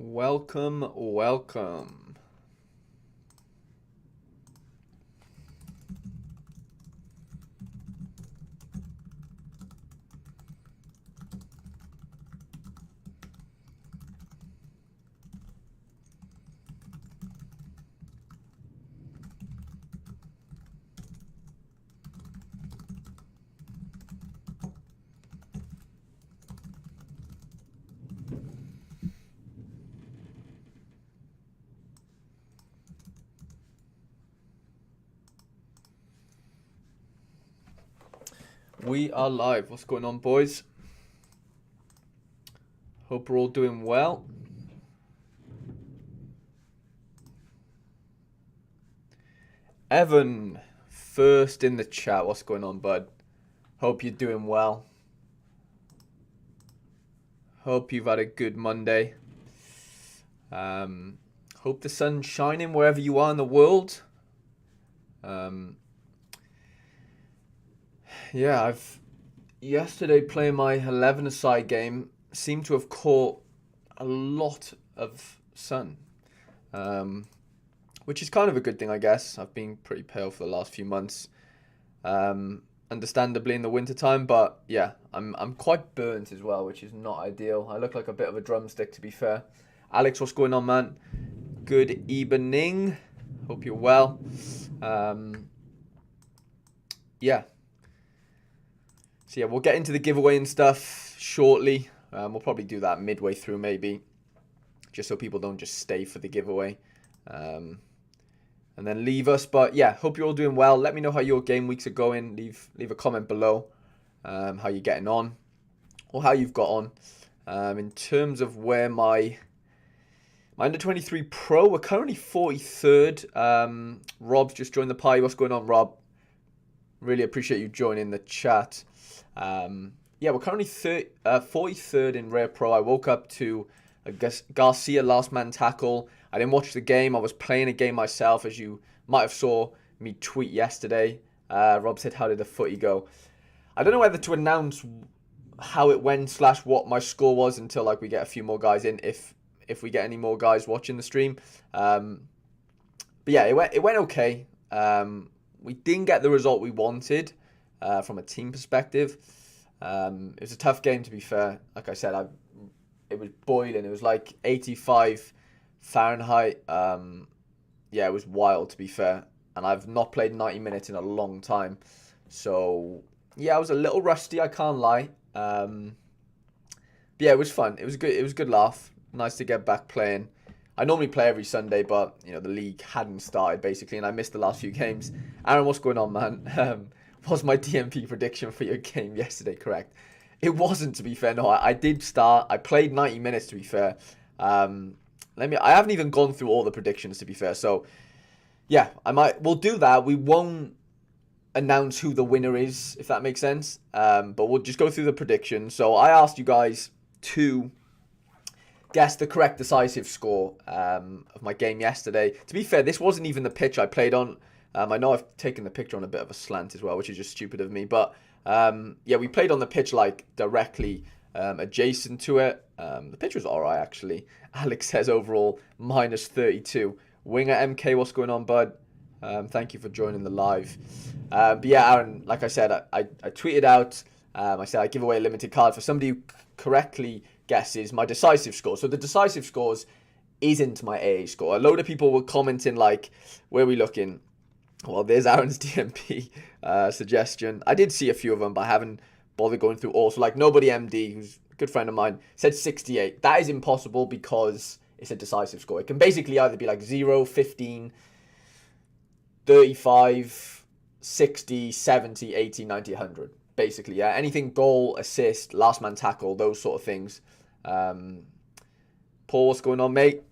Welcome, welcome. We are live. What's going on, boys? Hope we're all doing well. Evan, first in the chat. What's going on, bud? Hope you're doing well. Hope you've had a good Monday. Hope the sun's shining wherever you are in the world. Yeah, I've yesterday playing my 11-a-side game seemed to have caught a lot of sun, which is kind of a good thing, I guess. I've been pretty pale for the last few months, understandably in the wintertime, but yeah, I'm quite burnt as well, which is not ideal. I look like a bit of a drumstick, to be fair. Alex, what's going on, man? Good evening. Hope you're well. Yeah. So yeah, we'll get into the giveaway and stuff shortly. We'll probably do that midway through, maybe, just so people don't just stay for the giveaway and then leave us. But yeah, hope you're all doing well. Let me know how your game weeks are going. Leave a comment below how you're getting on or how you've got on. In terms of where my under 23 pro, we're currently 43rd. Rob's just joined the party. What's going on, Rob? Really appreciate you joining the chat. Yeah, we're currently 43rd in Rare Pro. I woke up to a Garcia last man tackle. I didn't watch the game. I was playing a game myself, as you might have saw me tweet yesterday. Rob said, how did the footy go? I don't know whether to announce how it went / what my score was until we get a few more guys in, if we get any more guys watching the stream. But yeah, it went okay. We didn't get the result we wanted from a team perspective. It was a tough game, to be fair. Like I said, it was boiling. It was like 85 Fahrenheit. Yeah, it was wild, to be fair. And I've not played 90 minutes in a long time. So, yeah, I was a little rusty, I can't lie. But yeah, it was fun. It was good. It was a good laugh. Nice to get back playing. I normally play every Sunday, but the league hadn't started, basically, and I missed the last few games. Aaron, what's going on, man? Was my DMP prediction for your game yesterday correct? It wasn't, to be fair. No, I did start. I played 90 minutes, to be fair. I haven't even gone through all the predictions, to be fair. So, yeah, we'll do that. We won't announce who the winner is, if that makes sense. But we'll just go through the predictions. So I asked you guys to guess the correct decisive score of my game yesterday. To be fair, this wasn't even the pitch I played on. I know I've taken the picture on a bit of a slant as well, which is just stupid of me. But yeah, we played on the pitch directly adjacent to it. The pitch was alright, actually. Alex says overall -32. Winger MK, what's going on, bud? Thank you for joining the live. But yeah, Aaron, like I said, I tweeted out. I said I give away a limited card for somebody who correctly guesses my decisive score. So the decisive scores isn't my AA score. A load of people were commenting where are we looking? Well, there's Aaron's DMP suggestion. I did see a few of them, but I haven't bothered going through all. So Nobody MD, who's a good friend of mine, said 68. That is impossible because it's a decisive score. It can basically either be 0, 15, 35, 60, 70, 80, 90, 100. Basically, yeah. Anything goal, assist, last man tackle, those sort of things. Paul, what's going on, mate?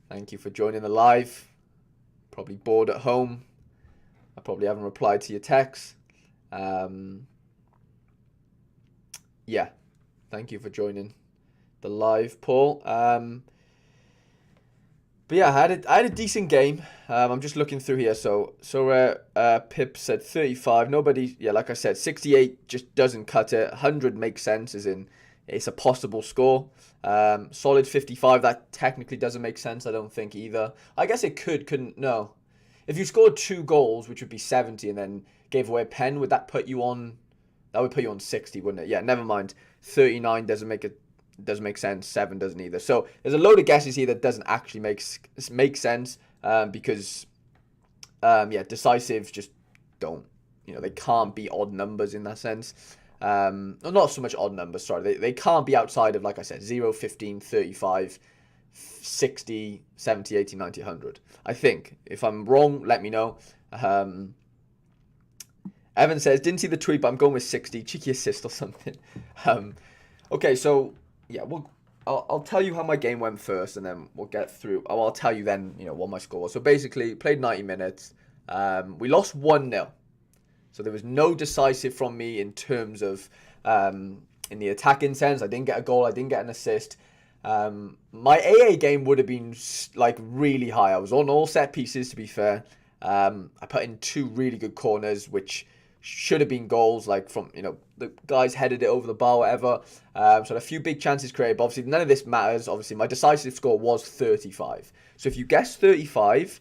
Thank you for joining the live. Probably bored at home. I probably haven't replied to your texts. Yeah. Thank you for joining the live, Paul. But yeah, I had a decent game. I'm just looking through here. So Pip said 35. Nobody, yeah, like I said, 68 just doesn't cut it. 100 makes sense, as in it's a possible score. Solid 55, that technically doesn't make sense, I don't think either. I guess it couldn't, no. If you scored 2 goals, which would be 70, and then gave away a pen, would that put you on, that would put you on 60, wouldn't it? Yeah, never mind. 39 doesn't make sense, 7 doesn't either. So there's a load of guesses here that doesn't actually make sense, because, yeah, decisives just don't, they can't be odd numbers in that sense. Not so much odd numbers, sorry. They can't be outside of, like I said, 0, 15, 35, 60, 70, 80, 90, 100. I think. If I'm wrong, let me know. Evan says, didn't see the tweet, but I'm going with 60. Cheeky assist or something. Okay, so, yeah, I'll tell you how my game went first, and then we'll get through. I'll tell you then, what my score was. So basically, played 90 minutes. We lost 1-0. So there was no decisive from me in terms of, in the attacking sense. I didn't get a goal. I didn't get an assist. My AA game would have been like really high. I was on all set pieces, to be fair. I put in 2 really good corners, which should have been goals, like from, the guys headed it over the bar, whatever. So a few big chances created, but obviously none of this matters. Obviously my decisive score was 35. So if you guessed 35,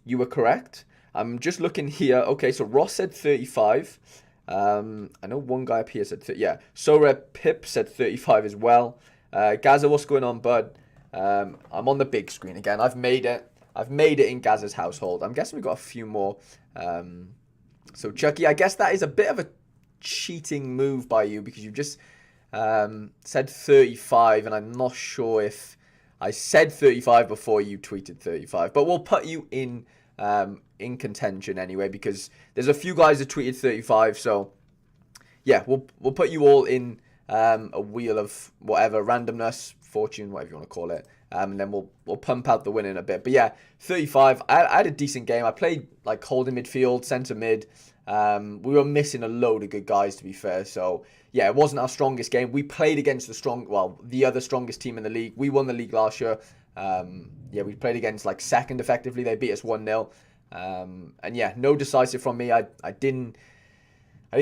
you were correct. I'm just looking here. Okay, so Ross said 35. I know one guy up here said 30. Yeah, Sorare Pip said 35 as well. Gaza, what's going on, bud? I'm on the big screen again. I've made it in Gaza's household. I'm guessing we've got a few more. So Chucky, I guess that is a bit of a cheating move by you, because you just said 35, and I'm not sure if I said 35 before you tweeted 35. But we'll put you in contention anyway, because there's a few guys that tweeted 35. So yeah, we'll put you all in a wheel of whatever, randomness, fortune, whatever you want to call it, and then we'll pump out the win in a bit. But yeah, 35. I had a decent game. I played like holding midfield, centre mid. We were missing a load of good guys, to be fair. So yeah, it wasn't our strongest game. We played against the other strongest team in the league. We won the league last year. Yeah, we played against like second effectively. They beat us 1-0. And yeah, no decisive from me. I didn't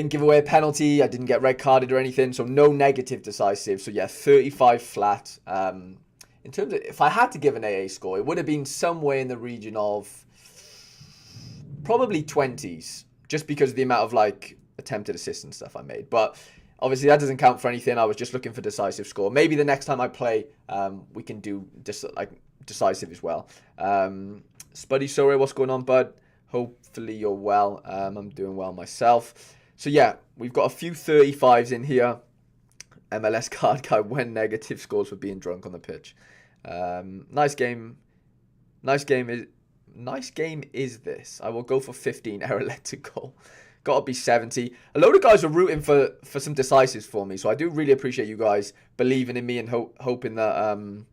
give away a penalty. I didn't get red carded or anything. So no negative decisive. So yeah, 35 flat. In terms of, if I had to give an AA score, it would have been somewhere in the region of probably 20s, just because of the amount of like attempted assists and stuff I made. But obviously that doesn't count for anything. I was just looking for decisive score. Maybe the next time I play, we can do decisive as well. Spuddy Sorare, what's going on, bud? Hopefully you're well. I'm doing well myself. So yeah, we've got a few 35s in here. MLS card guy, when negative scores for being drunk on the pitch. Nice game. Nice game is this. I will go for 15 error led to goal. Got to be 70. A load of guys are rooting for some decisives for me, so I do really appreciate you guys believing in me and hoping that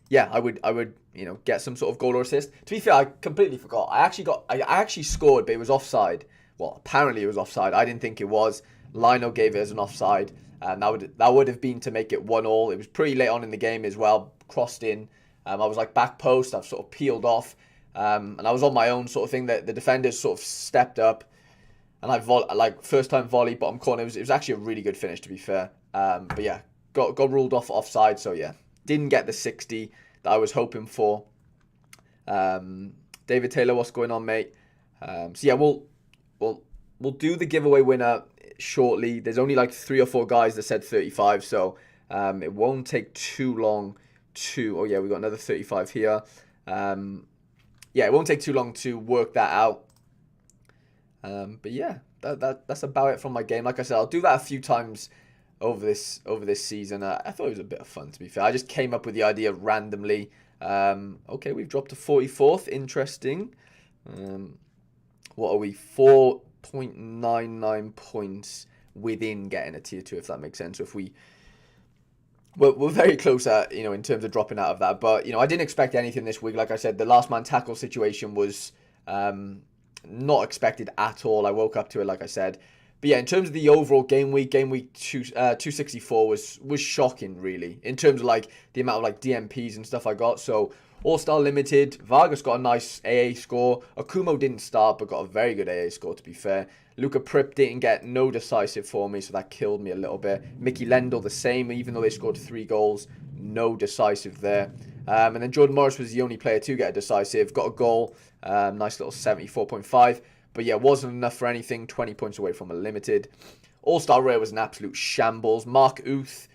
yeah, I would get some sort of goal or assist. To be fair, I completely forgot. I actually scored, but it was offside. Well, apparently it was offside. I didn't think it was. Lino gave it as an offside, and that would have been to make it 1-1. It was pretty late on in the game as well. Crossed in. I was like back post. I've sort of peeled off, and I was on my own sort of thing. That the defenders sort of stepped up, and I first time volley, bottom corner. It was actually a really good finish, to be fair. But yeah, got ruled off offside. So yeah, didn't get the 60 that I was hoping for. David Taylor, what's going on, mate? So yeah, we'll do the giveaway winner shortly. There's only like 3 or 4 guys that said 35, so it won't take too long to. Oh yeah, we got another 35 here. Yeah, it won't take too long to work that out. But yeah, that's about it from my game. Like I said, I'll do that a few times over this season. I thought it was a bit of fun, to be fair. I just came up with the idea randomly. Okay, we've dropped to 44th. Interesting. What are we? 4.99 points within getting a tier 2, if that makes sense. So if we're very close at, in terms of dropping out of that. But, I didn't expect anything this week. Like I said, the last man tackle situation was not expected at all. I woke up to it, like I said. But yeah, in terms of the overall game week 264 was shocking, really, in terms of like the amount of like DMPs and stuff I got. So All-Star Limited, Vargas got a nice AA score. Akumo didn't start, but got a very good AA score, to be fair. Luca Prip didn't get no decisive for me, so that killed me a little bit. Mickey Lendl, the same, even though they scored 3 goals. No decisive there. And then Jordan Morris was the only player to get a decisive. Got a goal. Nice little 74.5. But yeah, wasn't enough for anything. 20 points away from a limited. All-Star Rare was an absolute shambles. Mark Uth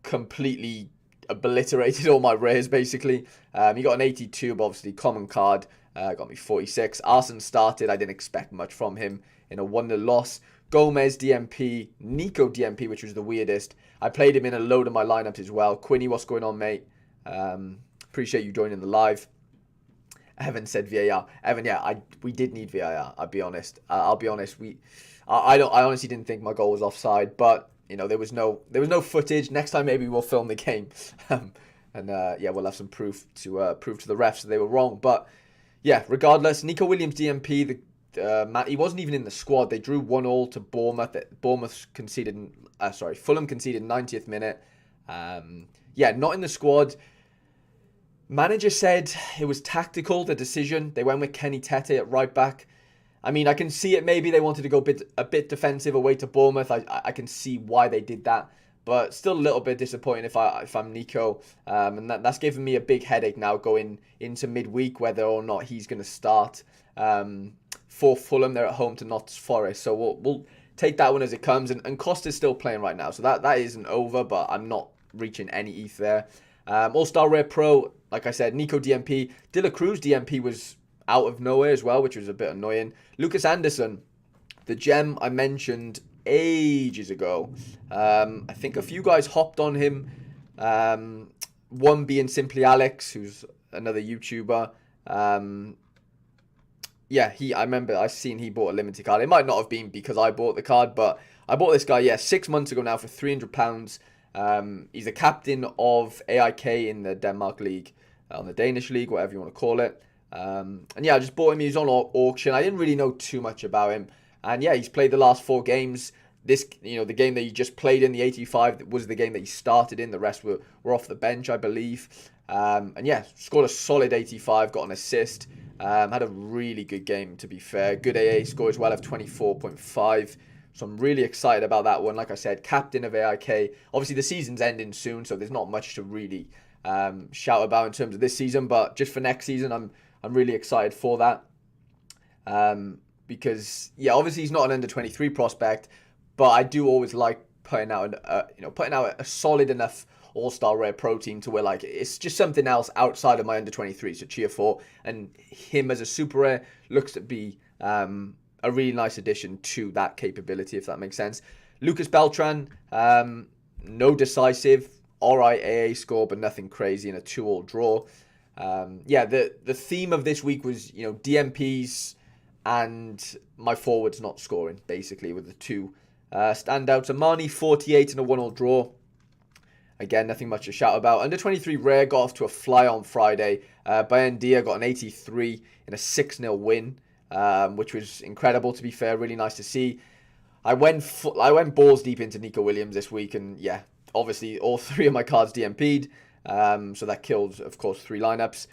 completely obliterated all my rares, basically. He got an 82, but obviously common card. Got me 46. Arson started. I didn't expect much from him in a 1-0 loss. Gomez DMP, Nico DMP, which was the weirdest. I played him in a load of my lineups as well. Quinny, what's going on, mate? Appreciate you joining the live. Evan said VAR. Evan, yeah, we did need VAR. I'll be honest. I'll be honest. I honestly didn't think my goal was offside, but you know there was no footage. Next time maybe we'll film the game, and yeah, we'll have some proof to prove to the refs that they were wrong. But yeah, regardless, Nico Williams DMP. He wasn't even in the squad. They drew 1-1 to Bournemouth. Fulham conceded 90th minute. Yeah, not in the squad. Manager said it was tactical, the decision. They went with Kenny Tete at right back. I mean, I can see it. Maybe they wanted to go a bit defensive away to Bournemouth. I can see why they did that. But still a little bit disappointing if I'm Nico. And that's given me a big headache now going into midweek, whether or not he's going to start. For Fulham, they're at home to Notts Forest. So we'll take that one as it comes. And Costa's still playing right now. So that isn't over, but I'm not reaching any ETH there. All-Star Rare Pro, like I said, Nico DMP. De La Cruz DMP was out of nowhere as well, which was a bit annoying. Lucas Anderson, the gem I mentioned ages ago. I think a few guys hopped on him. One being Simply Alex, who's another YouTuber. Yeah, I remember I seen he bought a limited card. It might not have been because I bought the card, but I bought this guy, 6 months ago now for £300. He's a captain of AIK in the Denmark League, on the Danish League, whatever you want to call it. And yeah, I just bought him. He was on auction. I didn't really know too much about him. And yeah, he's played the last 4 games. The game that he just played in, the 85, was the game that he started in. The rest were off the bench, I believe. And yeah, scored a solid 85, got an assist. Had a really good game, to be fair. Good AA score as well of 24.5. So I'm really excited about that one. Like I said, captain of AIK. Obviously, the season's ending soon, so there's not much to really shout about in terms of this season. But just for next season, I'm really excited for that. Because yeah, obviously he's not an under 23 prospect, but I do always like putting out a solid enough All-Star Rare Pro team to where like it's just something else outside of my under 23s to cheer for. And him as a super rare looks to be a really nice addition to that capability, if that makes sense. Lucas Beltran, no decisive, alright AA score, but nothing crazy in a 2-2 draw. Yeah, the theme of this week was, DMPs and my forwards not scoring, basically, with the 2 standouts. Amani, 48 in a 1-1 draw. Again, nothing much to shout about. Under 23 Rare got off to a fly on Friday. Bayandia got an 83 in a 6-0 win, which was incredible, to be fair. Really nice to see. I went balls deep into Nico Williams this week, and yeah, obviously all 3 of my cards DMP'd. So that killed, of course, 3 lineups.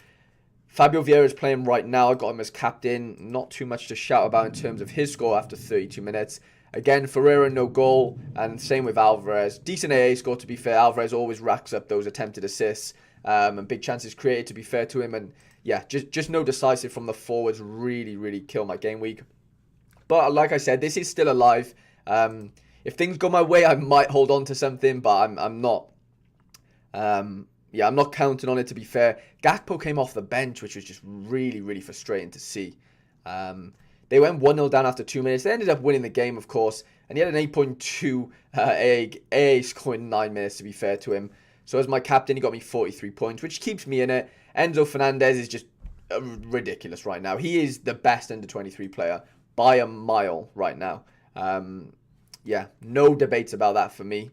Fabio Vieira is playing right now. I got him as captain. Not too much to shout about in terms of his score after 32 minutes. Again, Ferreira, no goal. And same with Alvarez. Decent AA score, to be fair. Alvarez always racks up those attempted assists. And big chances created, to be fair to him. And yeah, just no decisive from the forwards. Really, really kill my game week. But like I said, this is still alive. If things go my way, I might hold on to something. But I'm not... I'm not counting on it, to be fair. Gakpo came off the bench, which was just really, really frustrating to see. They went 1-0 down after 2 minutes. They ended up winning the game, of course. And he had an 8.2 AA score in 9 minutes, to be fair to him. So as my captain, he got me 43 points, which keeps me in it. Enzo Fernandez is just ridiculous right now. He is the best under 23 player by a mile right now. Yeah, no debates about that for me.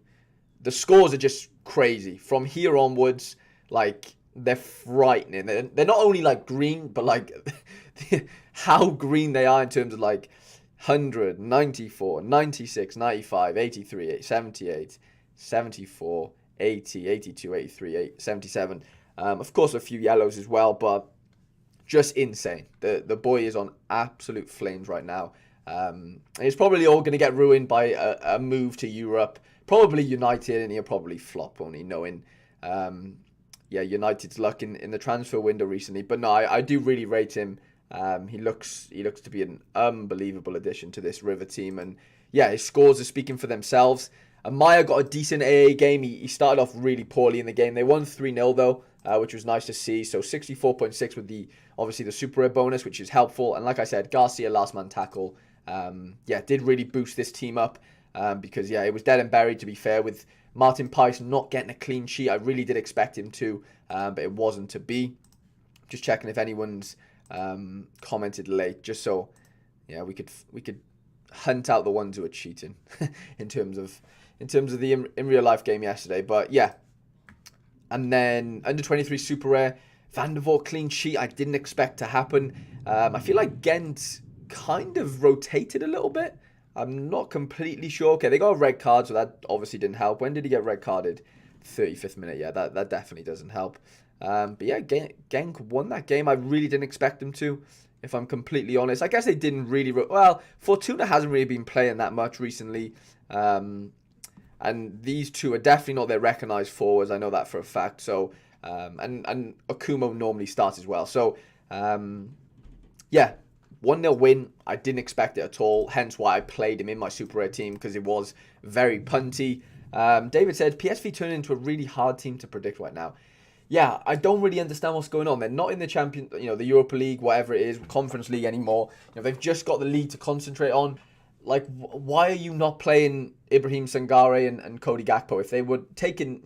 The scores are just crazy. From here onwards, like, they're frightening. They're not only, like, green, but, like, how green they are in terms of, like, 100, 94, 96, 95, 83, 78, 74, 80, 82, 83, 77. Of course, a few yellows as well, but just insane. The boy is on absolute flames right now. It's probably all going to get ruined by a move to Europe, probably United, and he'll probably flop, only knowing, United's luck in the transfer window recently. But no, I do really rate him. He looks to be an unbelievable addition to this River team, and yeah, his scores are speaking for themselves. Amaya got a decent AA game. He started off really poorly in the game. They won 3-0 though, which was nice to see. So 64.6 with obviously the super rare bonus, which is helpful. And like I said, Garcia last man tackle, did really boost this team up, because it was dead and buried, to be fair, with Martin Peiss not getting a clean sheet. I really did expect him to, but it wasn't to be. Just checking if anyone's commented late, just so we could hunt out the ones who are cheating in terms of the in real life game yesterday. But yeah, and then under 23 super rare, Van der Voort clean sheet. I didn't expect to happen. I feel like Ghent kind of rotated a little bit. I'm not completely sure. Okay, they got a red card, so that obviously didn't help. When did he get red carded? 35th minute. Yeah, that definitely doesn't help. But yeah, Genk won that game. I really didn't expect them to, if I'm completely honest. I guess they didn't really... Well, Fortuna hasn't really been playing that much recently. And these two are definitely not their recognised forwards. I know that for a fact. So, and Akumo normally starts as well. So, 1-0 win. I didn't expect it at all. Hence why I played him in my super rare team, because it was very punty. David said, PSV turned into a really hard team to predict right now. Yeah, I don't really understand what's going on. They're not in the the Europa League, whatever it is, Conference League anymore. They've just got the league to concentrate on. Like, why are you not playing Ibrahim Sangare and Cody Gakpo? If they were taken,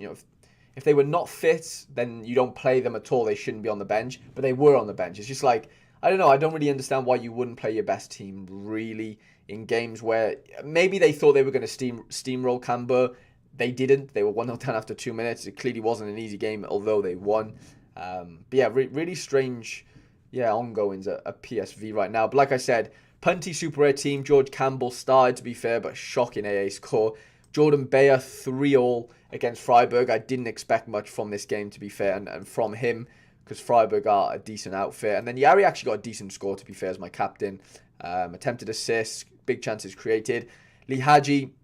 if they were not fit, then you don't play them at all. They shouldn't be on the bench, but they were on the bench. It's just like, I don't know. I don't really understand why you wouldn't play your best team really in games where maybe they thought they were going to steamroll Camber. They didn't. They were 1-0 down after 2 minutes. It clearly wasn't an easy game, although they won. But yeah, really strange, ongoings at PSV right now. But like I said, punty super rare team. George Campbell started, to be fair, but shocking AA score. Jordan Bayer 3-3 against Freiburg. I didn't expect much from this game, to be fair, and from him, because Freiburg are a decent outfit. And then Yari actually got a decent score, to be fair, as my captain. Attempted assists, big chances created. Lee Haji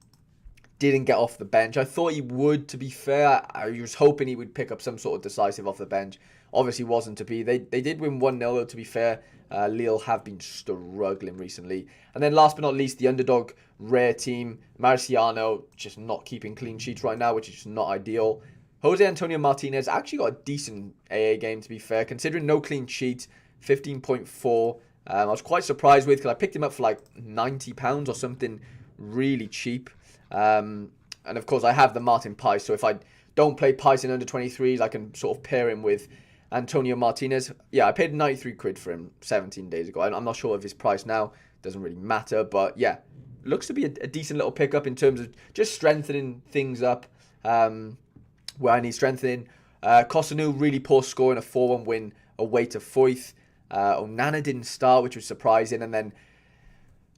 didn't get off the bench. I thought he would, to be fair. I was hoping he would pick up some sort of decisive off the bench. Obviously wasn't to be. They did win 1-0 though, to be fair. Lille have been struggling recently. And then last but not least, the underdog rare team. Marciano just not keeping clean sheets right now, which is just not ideal. Jose Antonio Martinez actually got a decent AA game, to be fair, considering no clean sheet, 15.4. I was quite surprised with, because I picked him up for like £90 or something really cheap. And of course, I have the Martin Peiss, so if I don't play Peiss in under 23s, I can sort of pair him with Antonio Martinez. Yeah, I paid 93 quid for him 17 days ago. I'm not sure of his price now. Doesn't really matter, but yeah, looks to be a decent little pickup in terms of just strengthening things up where I need strengthening. Kosanu, really poor score in a 4-1 win away to Foyth. Onana didn't start, which was surprising, and then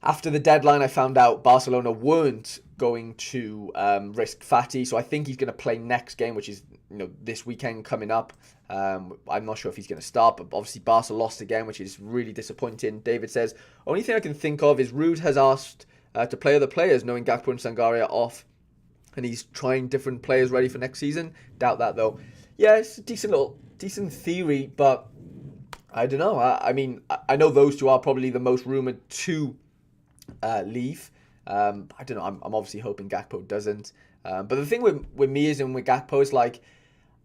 after the deadline, I found out Barcelona weren't going to risk Fati, so I think he's going to play next game, which is this weekend coming up. I'm not sure if he's going to start, but obviously Barca lost again, which is really disappointing. David says, only thing I can think of is Ruud has asked to play other players, knowing Gakpo and Sangare are off, and he's trying different players ready for next season. Doubt that though. Yeah, it's a decent theory, but I don't know. I mean, I know those two are probably the most rumoured to leave. I don't know. I'm obviously hoping Gakpo doesn't. But the thing with me is, and with Gakpo is like,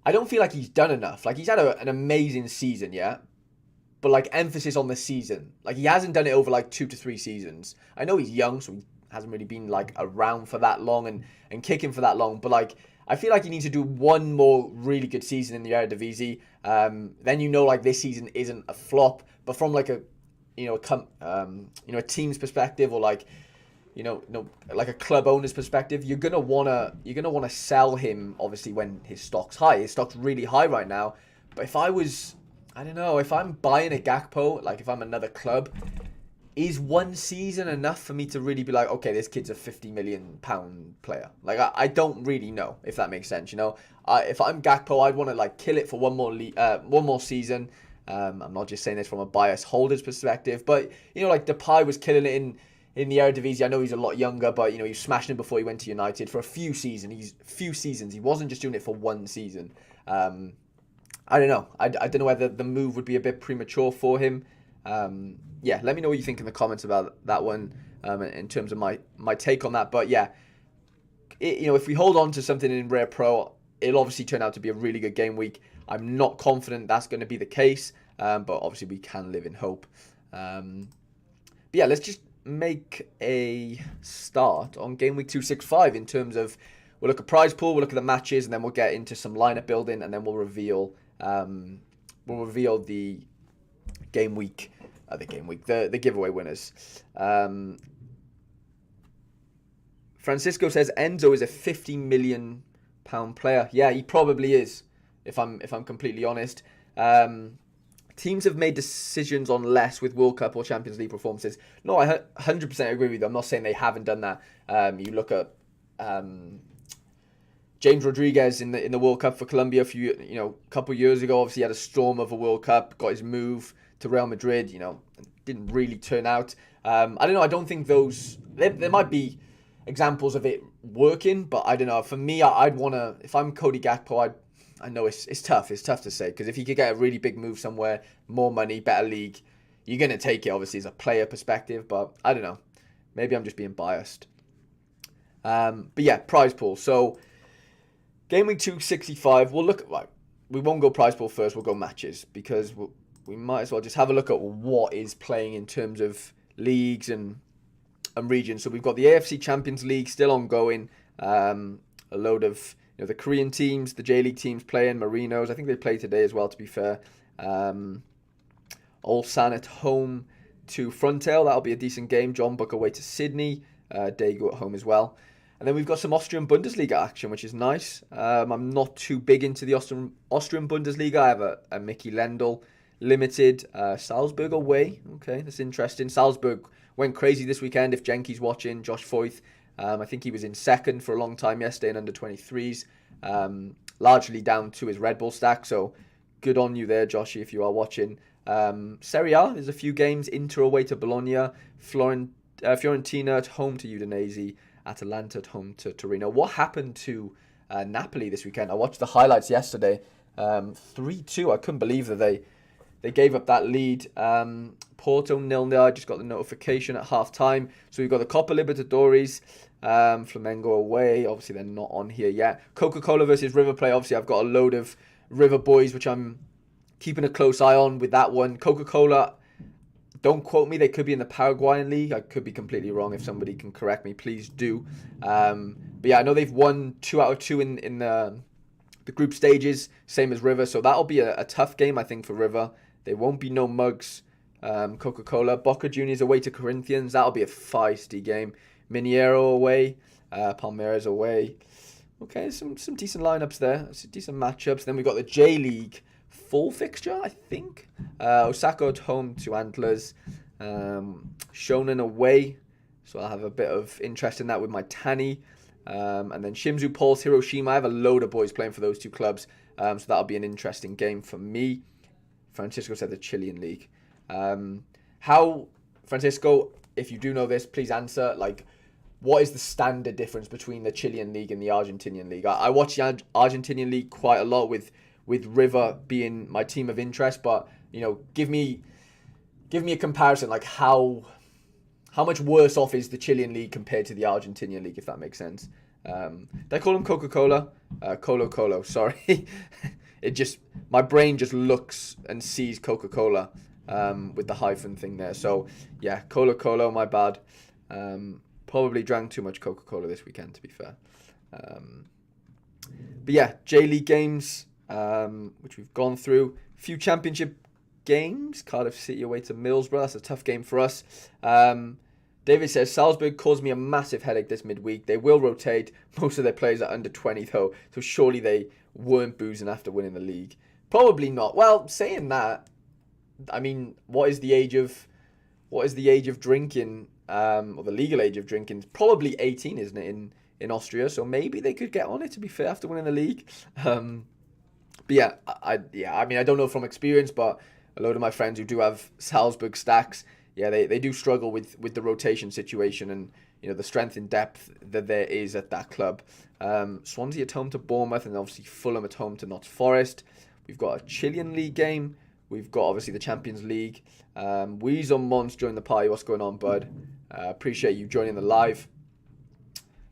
I don't feel like he's done enough. Like, he's had an amazing season, yeah? But, like, emphasis on the season. Like, he hasn't done it over, like, 2 to 3 seasons. I know he's young, so he hasn't really been, like, around for that long and kicking for that long. But, like, I feel like he needs to do one more really good season in the Eredivisie. Then like, this season isn't a flop. But from, like, a team's perspective, or, like, like a club owner's perspective, you're gonna wanna sell him obviously when his stock's high. His stock's really high right now. But if I'm buying a Gakpo, like if I'm another club, is one season enough for me to really be like, okay, this kid's a £50 million player? Like, I don't really know, if that makes sense. You know, if I'm Gakpo, I'd want to like kill it for one more season. I'm not just saying this from a biased holder's perspective, but you know, like Depay was killing it in the Eredivisie. I know he's a lot younger, but you know, he was smashing it before he went to United for a few seasons. He wasn't just doing it for one season. I don't know. I don't know whether the move would be a bit premature for him. Yeah, let me know what you think in the comments about that one, in terms of my take on that. But yeah, you know, if we hold on to something in Rare Pro, it'll obviously turn out to be a really good game week. I'm not confident that's going to be the case, but obviously we can live in hope. But yeah, let's just make a start on game week 265 in terms of, we'll look at prize pool, we'll look at the matches, and then we'll get into some lineup building, and then we'll reveal the game week, the giveaway winners. Francisco says Enzo is a £50 million player. Yeah, he probably is, if I'm completely honest. Teams have made decisions on less with World Cup or Champions League performances. No, I 100% agree with you. I'm not saying they haven't done that. You look at James Rodriguez in the World Cup for Colombia a couple years ago. Obviously, he had a storm of a World Cup, got his move to Real Madrid. You know, didn't really turn out. I don't know. I don't think there might be examples of it working, but I don't know. For me, I'd want to. If I'm Cody Gakpo, I know it's tough. It's tough to say, because if you could get a really big move somewhere, more money, better league, you're gonna take it. Obviously, as a player perspective, but I don't know. Maybe I'm just being biased. But yeah, prize pool. So game week 265. We'll look at we won't go prize pool first. We'll go matches, because we might as well just have a look at what is playing in terms of leagues and regions. So we've got the AFC Champions League still ongoing. A load of the Korean teams, the J League teams playing. Marinos, I think they play today as well, to be fair. Ulsan at home to Frontale. That'll be a decent game. John Buck away to Sydney. Daegu at home as well. And then we've got some Austrian Bundesliga action, which is nice. I'm not too big into the Austrian Bundesliga. I have a Mickey Lendl limited. Salzburg away. Okay, that's interesting. Salzburg went crazy this weekend. If Jenky's watching, Josh Foyth, I think he was in second for a long time yesterday in under 23s, largely down to his Red Bull stack. So good on you there, Joshy, if you are watching. Serie A, there's a few games. Inter away to Bologna, Fiorentina at home to Udinese, Atalanta at home to Torino. What happened to Napoli this weekend? I watched the highlights yesterday. 3-2. I couldn't believe that they gave up that lead. Porto 0-0. I just got the notification at half time. So we've got the Copa Libertadores. Flamengo away. Obviously, they're not on here yet. Coca-Cola versus River Plate. Obviously, I've got a load of River boys, which I'm keeping a close eye on with that one. Coca-Cola, don't quote me. They could be in the Paraguayan league. I could be completely wrong. If somebody can correct me, please do. But yeah, I know they've won 2 out of 2 in the group stages, same as River. So that'll be a tough game, I think, for River. There won't be no mugs. Coca-Cola. Boca Juniors away to Corinthians. That'll be a feisty game. Mineiro away. Palmeiras away. Okay, some decent lineups there. Some decent matchups. Then we've got the J-League full fixture, I think. Osaka at home to Antlers. Shonen away. So I'll have a bit of interest in that with my Tani. And then Shimizu Pulse, Hiroshima. I have a load of boys playing for those two clubs. So that'll be an interesting game for me. Francisco said the Chilean League. How, Francisco, if you do know this, please answer. Like, what is the standard difference between the Chilean League and the Argentinian League? I watch the Argentinian League quite a lot with River being my team of interest, but give me a comparison. Like, how much worse off is the Chilean League compared to the Argentinian League, if that makes sense? They call them Coca-Cola, Colo. Sorry, my brain just looks and sees Coca-Cola with the hyphen thing there. So yeah, Colo, my bad. Probably drank too much Coca-Cola this weekend, to be fair. But yeah, J-League games, which we've gone through. A few championship games. Cardiff City away to Middlesbrough. That's a tough game for us. David says, Salzburg caused me a massive headache this midweek. They will rotate. Most of their players are under 20, though. So surely they weren't boozing after winning the league. Probably not. Well, saying that, I mean, what is the age of what is the age of drinking, or the legal age of drinking? It's probably 18, isn't it, in Austria? So maybe they could get on it, to be fair, after winning the league. But yeah, I mean, I don't know from experience, but a load of my friends who do have Salzburg stacks, yeah, they do struggle with the rotation situation and the strength and depth that there is at that club. Swansea at home to Bournemouth, and obviously Fulham at home to Notts Forest. We've got a Chilean league game. We've got obviously the Champions League. Weez on Mons join the party. What's going on, bud? Appreciate you joining the live.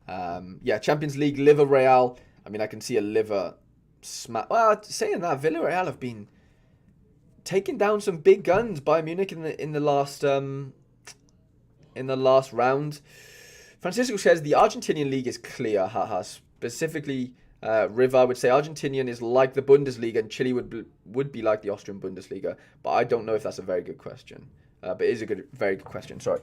Yeah, Champions League, Liver Real. I mean, I can see a Liver smack. Well, saying that, Villarreal have been taking down some big guns by Munich in the last round. Francisco says the Argentinian league is clear. Haha. Specifically, River, I would say Argentinian is like the Bundesliga, and Chile would be like the Austrian Bundesliga. But I don't know if that's a very good question. But it is very good question. Sorry.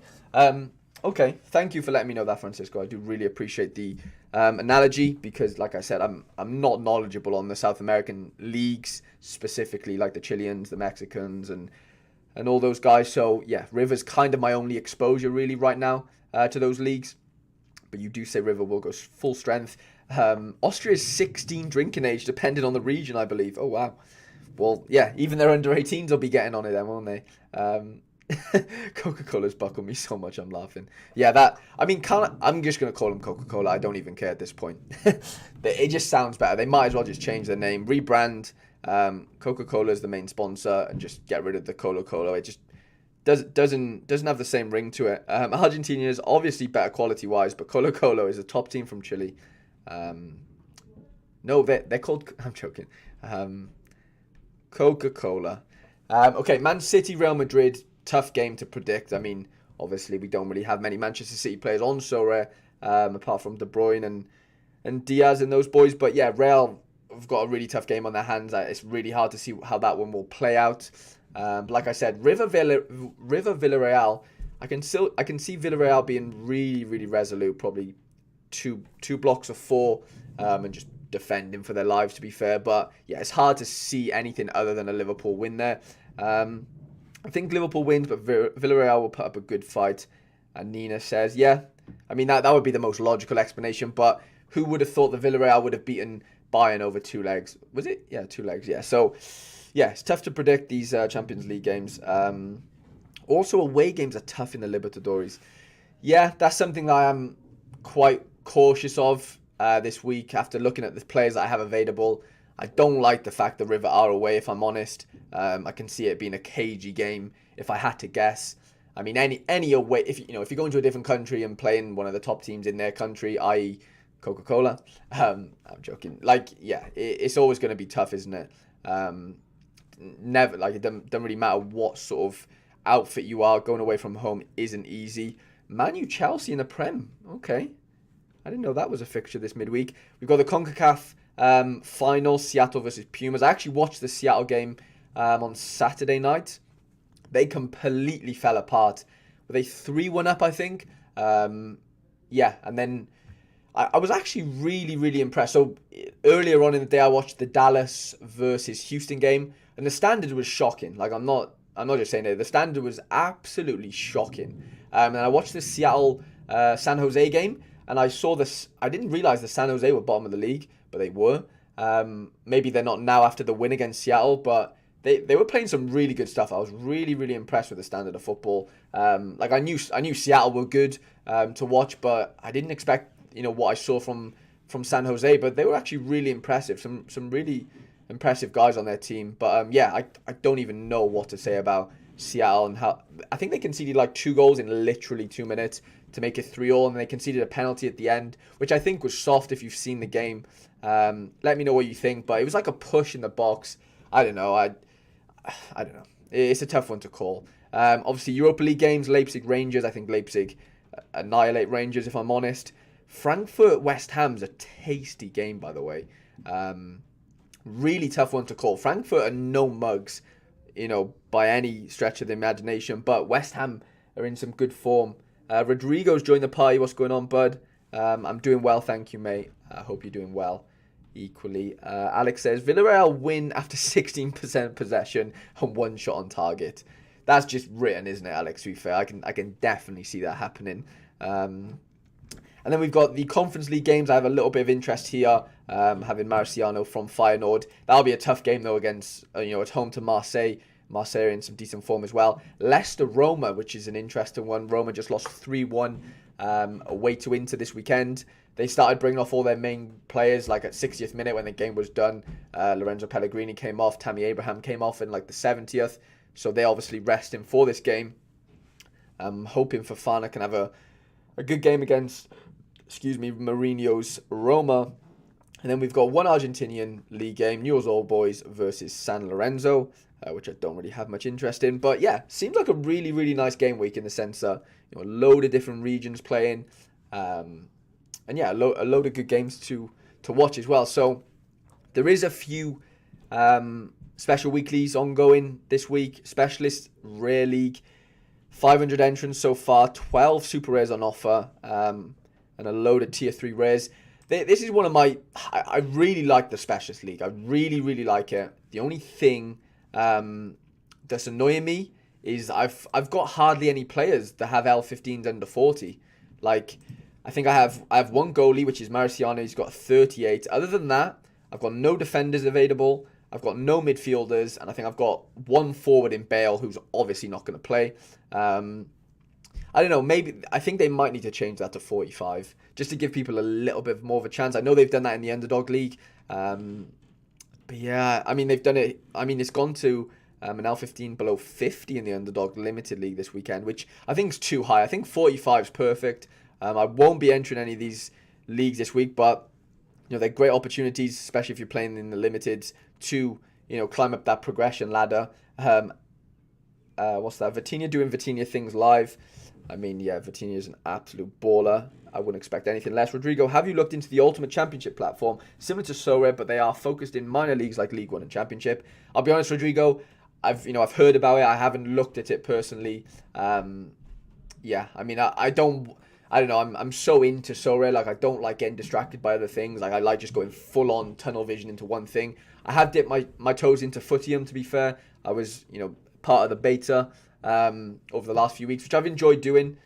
Okay, thank you for letting me know that, Francisco. I do really appreciate the analogy because, like I said, I'm not knowledgeable on the South American leagues, specifically like the Chileans, the Mexicans, and all those guys. So, yeah, River's kind of my only exposure really right now to those leagues. But you do say River will go full strength. Austria's 16 drinking age, depending on the region, I believe. Oh, wow. Well, yeah, even their under 18s will be getting on it then, won't they? Coca-Cola's buckled me so much, I'm laughing. Yeah, I'm just going to call them Coca-Cola. I don't even care at this point. It just sounds better. They might as well just change their name, rebrand. Coca-Cola is the main sponsor, and just get rid of the Cola. It just doesn't have the same ring to it. Argentina is obviously better quality-wise, but Colo-Colo is a top team from Chile. No, they're called... I'm joking. Coca-Cola. Okay, Man City, Real Madrid... Tough game to predict. I mean, obviously, we don't really have many Manchester City players on Sorare, apart from De Bruyne and Diaz and those boys. But yeah, Real have got a really tough game on their hands. It's really hard to see how that one will play out. But like I said, River Villarreal, I can see Villarreal being really, really resolute. Probably two blocks of 4, and just defending for their lives, to be fair. But yeah, it's hard to see anything other than a Liverpool win there. I think Liverpool wins, but Villarreal will put up a good fight. And Nina says, yeah, I mean, that would be the most logical explanation, but who would have thought that Villarreal would have beaten Bayern over 2 legs? Was it? Yeah, 2 legs, yeah. So, yeah, it's tough to predict these Champions League games. Also, away games are tough in the Libertadores. Yeah, that's something that I am quite cautious of this week after looking at the players that I have available. I don't like the fact that River are away, if I'm honest. I can see it being a cagey game, if I had to guess. I mean, any away, if you go into a different country and playing one of the top teams in their country, i.e. Coca-Cola, I'm joking. Like, yeah, it's always going to be tough, isn't it? Never, like, it doesn't really matter what sort of outfit you are. Going away from home isn't easy. Man U Chelsea in the Prem. Okay. I didn't know that was a fixture this midweek. We've got the CONCACAF final, Seattle versus Pumas. I actually watched the Seattle game on Saturday night. They completely fell apart. Were they 3-1 up, I think? Yeah, and then I was actually really, really impressed. So earlier on in the day, I watched the Dallas versus Houston game, and the standard was shocking. Like, I'm not just saying it. The standard was absolutely shocking. And I watched the Seattle San Jose game, and I saw this. I didn't realize the San Jose were bottom of the league, but they were. Maybe they're not now after the win against Seattle, but they were playing some really good stuff. I was really, really impressed with the standard of football. Like, I knew Seattle were good to watch, but I didn't expect what I saw from San Jose. But they were actually really impressive. Some really impressive guys on their team. But yeah, I don't even know what to say about Seattle and how I think they conceded like 2 goals in literally 2 minutes to make it 3-3, and they conceded a penalty at the end, which I think was soft if you've seen the game. Let me know what you think, but it was like a push in the box. I don't know. I don't know. It's a tough one to call. Obviously, Europa League games, Leipzig Rangers. I think Leipzig annihilate Rangers, if I'm honest. Frankfurt West Ham's a tasty game, by the way. Really tough one to call. Frankfurt are no mugs, by any stretch of the imagination, but West Ham are in some good form. Rodrigo's joined the party. What's going on, bud? I'm doing well, thank you, mate. I hope you're doing well equally. Alex says, Villarreal win after 16% possession and 1 shot on target. that's just written, isn't it, Alex? To be fair, I can definitely see that happening. And then we've got the Conference League games. I have a little bit of interest here, having Marciano from Feyenoord. That'll be a tough game, though, against, it's home to Marseille. Marseille in some decent form as well. Leicester-Roma, which is an interesting one. Roma just lost 3-1 away to Inter this weekend. They started bringing off all their main players, like at 60th minute when the game was done. Lorenzo Pellegrini came off. Tammy Abraham came off in like the 70th. So they obviously resting for this game. I'm hoping Fofana can have a good game against Mourinho's Roma. And then we've got one Argentinian league game, Newell's Old Boys versus San Lorenzo, which I don't really have much interest in. But yeah, seems like a really, really nice game week in the sense that, a load of different regions playing. And yeah, a load of good games to watch as well. So there is a few special weeklies ongoing this week. Specialist Rare League, 500 entrants so far, 12 super rares on offer, and a load of tier 3 rares. This is one of my... I really like the Specialist League. I really, really like it. The only thing that's annoying me is I've got hardly any players that have L15s under 40. Like, I think I have one goalie, which is Marciano. He's got 38. Other than that, I've got no defenders available. I've got no midfielders. And I think I've got one forward in Bale, who's obviously not going to play. I don't know, I think they might need to change that to 45, just to give people a little bit more of a chance. I know they've done that in the Underdog League. But yeah, I mean, they've done it. I mean, it's gone to an L15 below 50 in the Underdog Limited League this weekend, which I think is too high. I think 45 is perfect. I won't be entering any of these leagues this week, but they're great opportunities, especially if you're playing in the Limiteds, to climb up that progression ladder. What's that? Vitinha doing Vitinha things live. I mean, yeah, Vitinha is an absolute baller. I wouldn't expect anything less. Rodrigo, have you looked into the Ultimate Championship platform? Similar to Sorare, but they are focused in minor leagues like League One and Championship. I'll be honest, Rodrigo, I've heard about it. I haven't looked at it personally. Yeah, I mean, I don't know. I'm so into Sorare. Like, I don't like getting distracted by other things. Like, I like just going full on tunnel vision into one thing. I have dipped my toes into Footium, to be fair. I was, part of the beta over the last few weeks, which I've enjoyed doing.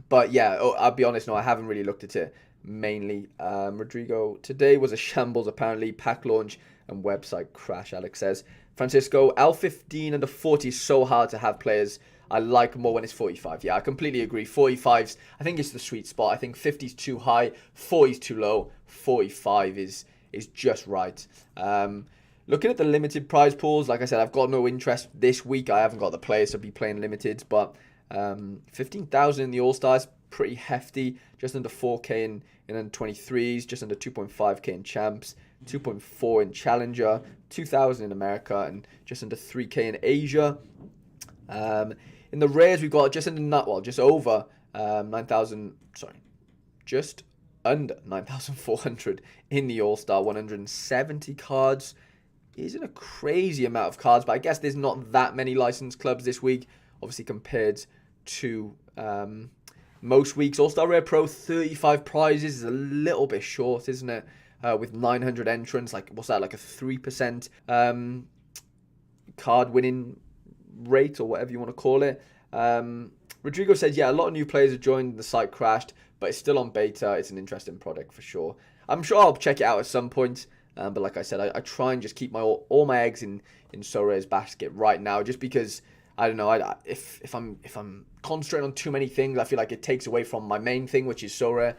But yeah, I'll be honest, no, I haven't really looked at it mainly. Rodrigo, today was a shambles, apparently. Pack launch and website crash, Alex says. Francisco, L15 under 40 is so hard to have players. I like more when it's 45. Yeah, I completely agree. 45's, I think it's the sweet spot. I think 50's too high, 40's too low, 45 is just right. Looking at the limited prize pools, like I said, I've got no interest this week. I haven't got the players to be playing limiteds, but 15,000 in the All-Stars, pretty hefty. Just under 4K in under 23s, just under 2.5K in Champs, 2.4 in Challenger, 2,000 in America, and just under 3K in Asia. In the rares, we've got just over 9,000, just under 9,400 in the All-Star, 170 cards. Isn't a crazy amount of cards, but I guess there's not that many licensed clubs this week, obviously compared to most weeks. All-Star Rare Pro, 35 prizes is a little bit short, isn't it? With 900 entrants, like, what's that, like a 3% card winning rate, or whatever you want to call it. Rodrigo says, yeah, a lot of new players have joined, the site crashed, but it's still on beta. It's an interesting product for sure. I'm sure I'll check it out at some point. But like I said, I try and just keep all my eggs in Sorare's basket right now, just because I don't know. If I'm concentrating on too many things, I feel like it takes away from my main thing, which is Sorare.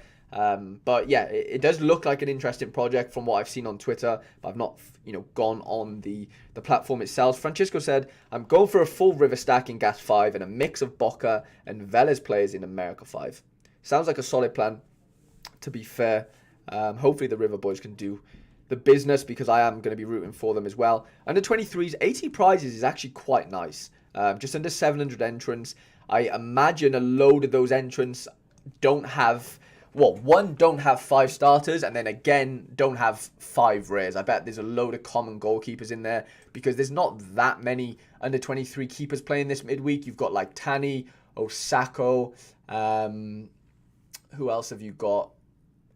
But yeah, it does look like an interesting project from what I've seen on Twitter, but I've not gone on the platform itself. Francisco said, I'm going for a full river stack in Gas 5 and a mix of Boca and Vélez players in America 5. Sounds like a solid plan, to be fair. Hopefully the River Boys can do the business, because I am going to be rooting for them as well. Under 23s, 80 prizes is actually quite nice. Just under 700 entrants. I imagine a load of those entrants don't have... One, don't have 5 starters, and then again, don't have 5 rares. I bet there's a load of common goalkeepers in there, because there's not that many under 23 keepers playing this midweek. You've got like Tani, Osako, who else have you got?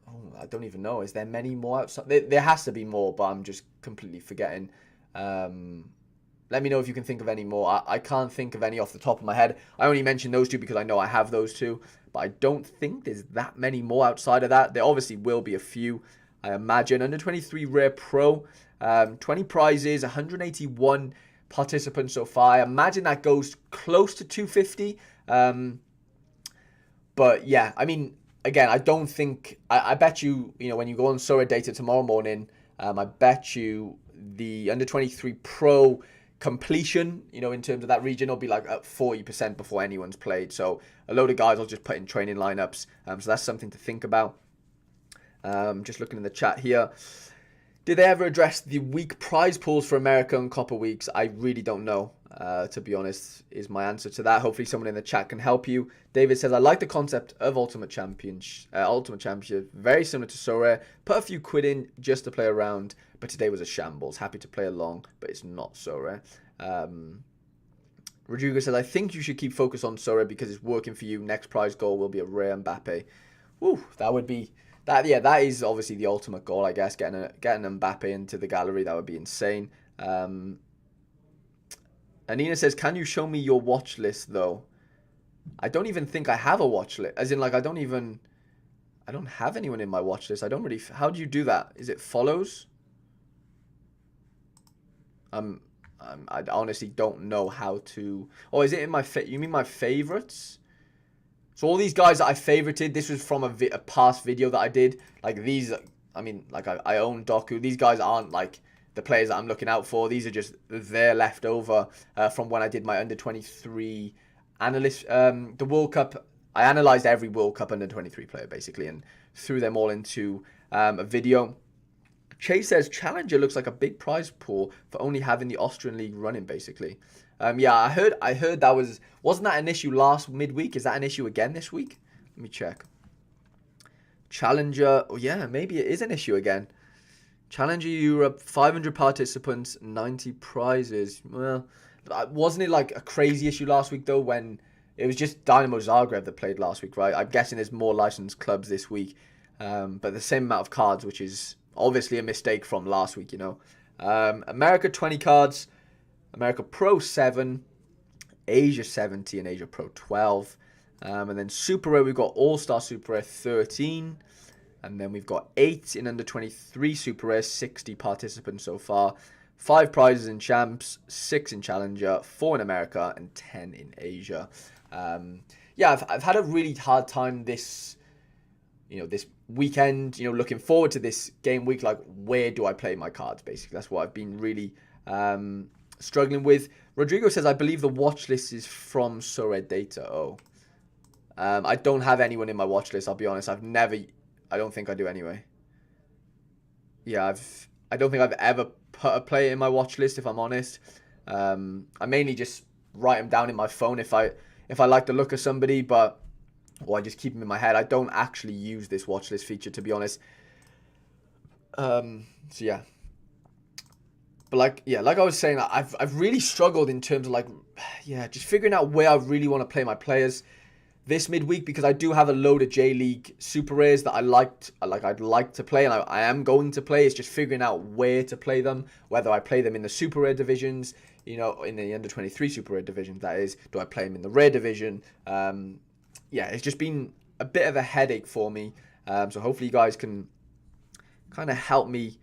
Oh, I don't even know. Is there many more outside? There has to be more, but I'm just completely forgetting. Let me know if you can think of any more. I can't think of any off the top of my head. I only mentioned those two because I know I have those two, but I don't think there's that many more outside of that. There obviously will be a few, I imagine. Under 23 Rare Pro, 20 prizes, 181 participants so far. I imagine that goes close to 250. But yeah, I mean, again, I don't think, I bet you, when you go on Sorare data tomorrow morning, I bet you the under 23 Pro completion, in terms of that region, will be like at 40% before anyone's played. So a load of guys will just put in training lineups. So that's something to think about. Just looking in the chat here. Did they ever address the weak prize pools for America and Copper Weeks? I really don't know, to be honest, is my answer to that. Hopefully someone in the chat can help you. David says, I like the concept of Ultimate Championship. Very similar to Sorare. Put a few quid in just to play around, but today was a shambles. Happy to play along, but it's not Sorare. Rodrigo says, I think you should keep focus on Sorare because it's working for you. Next prize goal will be a rare Mbappe. Woo, that would be... That is obviously the ultimate goal, I guess. Getting Mbappe into the gallery, that would be insane. Anina says, can you show me your watch list, though? I don't even think I have a watch list. As in, like, I don't have anyone in my watch list. I don't really... How do you do that? Is it follows? I honestly don't know how to... Oh, is it in my... You mean my favorites? So all these guys that I favorited, this was from a past video that I did. Like these, I mean, like I own Doku. These guys aren't like the players that I'm looking out for. These are just their leftover from when I did my under 23 analyst. The World Cup, I analyzed every World Cup under 23 player basically and threw them all into a video. Chase says Challenger looks like a big prize pool for only having the Austrian league running basically. Yeah, I heard that wasn't that an issue last midweek? Is that an issue again this week? Let me check. Challenger, oh yeah, maybe it is an issue again. Challenger Europe, 500 participants, 90 prizes. Well, wasn't it like a crazy issue last week though when it was just Dynamo Zagreb that played last week, right? I'm guessing there's more licensed clubs this week, but the same amount of cards, which is obviously a mistake from last week, America 20 cards. America Pro 7, Asia 70, and Asia Pro 12. And then Super Rare, we've got All-Star Super Rare 13. And then we've got 8 in under 23 Super Rare, 60 participants so far. 5 prizes in Champs, 6 in Challenger, 4 in America, and 10 in Asia. Yeah, I've had a really hard time this weekend, looking forward to this game week. Like, where do I play my cards, basically? That's what I've been really... struggling with. Rodrigo says, I believe the watch list is from Sorare data. Oh. I don't have anyone in my watch list, I'll be honest. I don't think I do anyway. Yeah, I don't think I've ever put a player in my watch list, if I'm honest. I mainly just write them down in my phone if I like the look of somebody, or I just keep them in my head. I don't actually use this watch list feature, to be honest. So yeah. But like I was saying, I've really struggled in terms of just figuring out where I really want to play my players this midweek, because I do have a load of J League Super Rares that I'd like to play, and I am going to play. It's just figuring out where to play them, whether I play them in the Super Rare divisions, in the under 23 Super Rare divisions, that is. Do I play them in the Rare division? Yeah, it's just been a bit of a headache for me. So hopefully you guys can kind of help me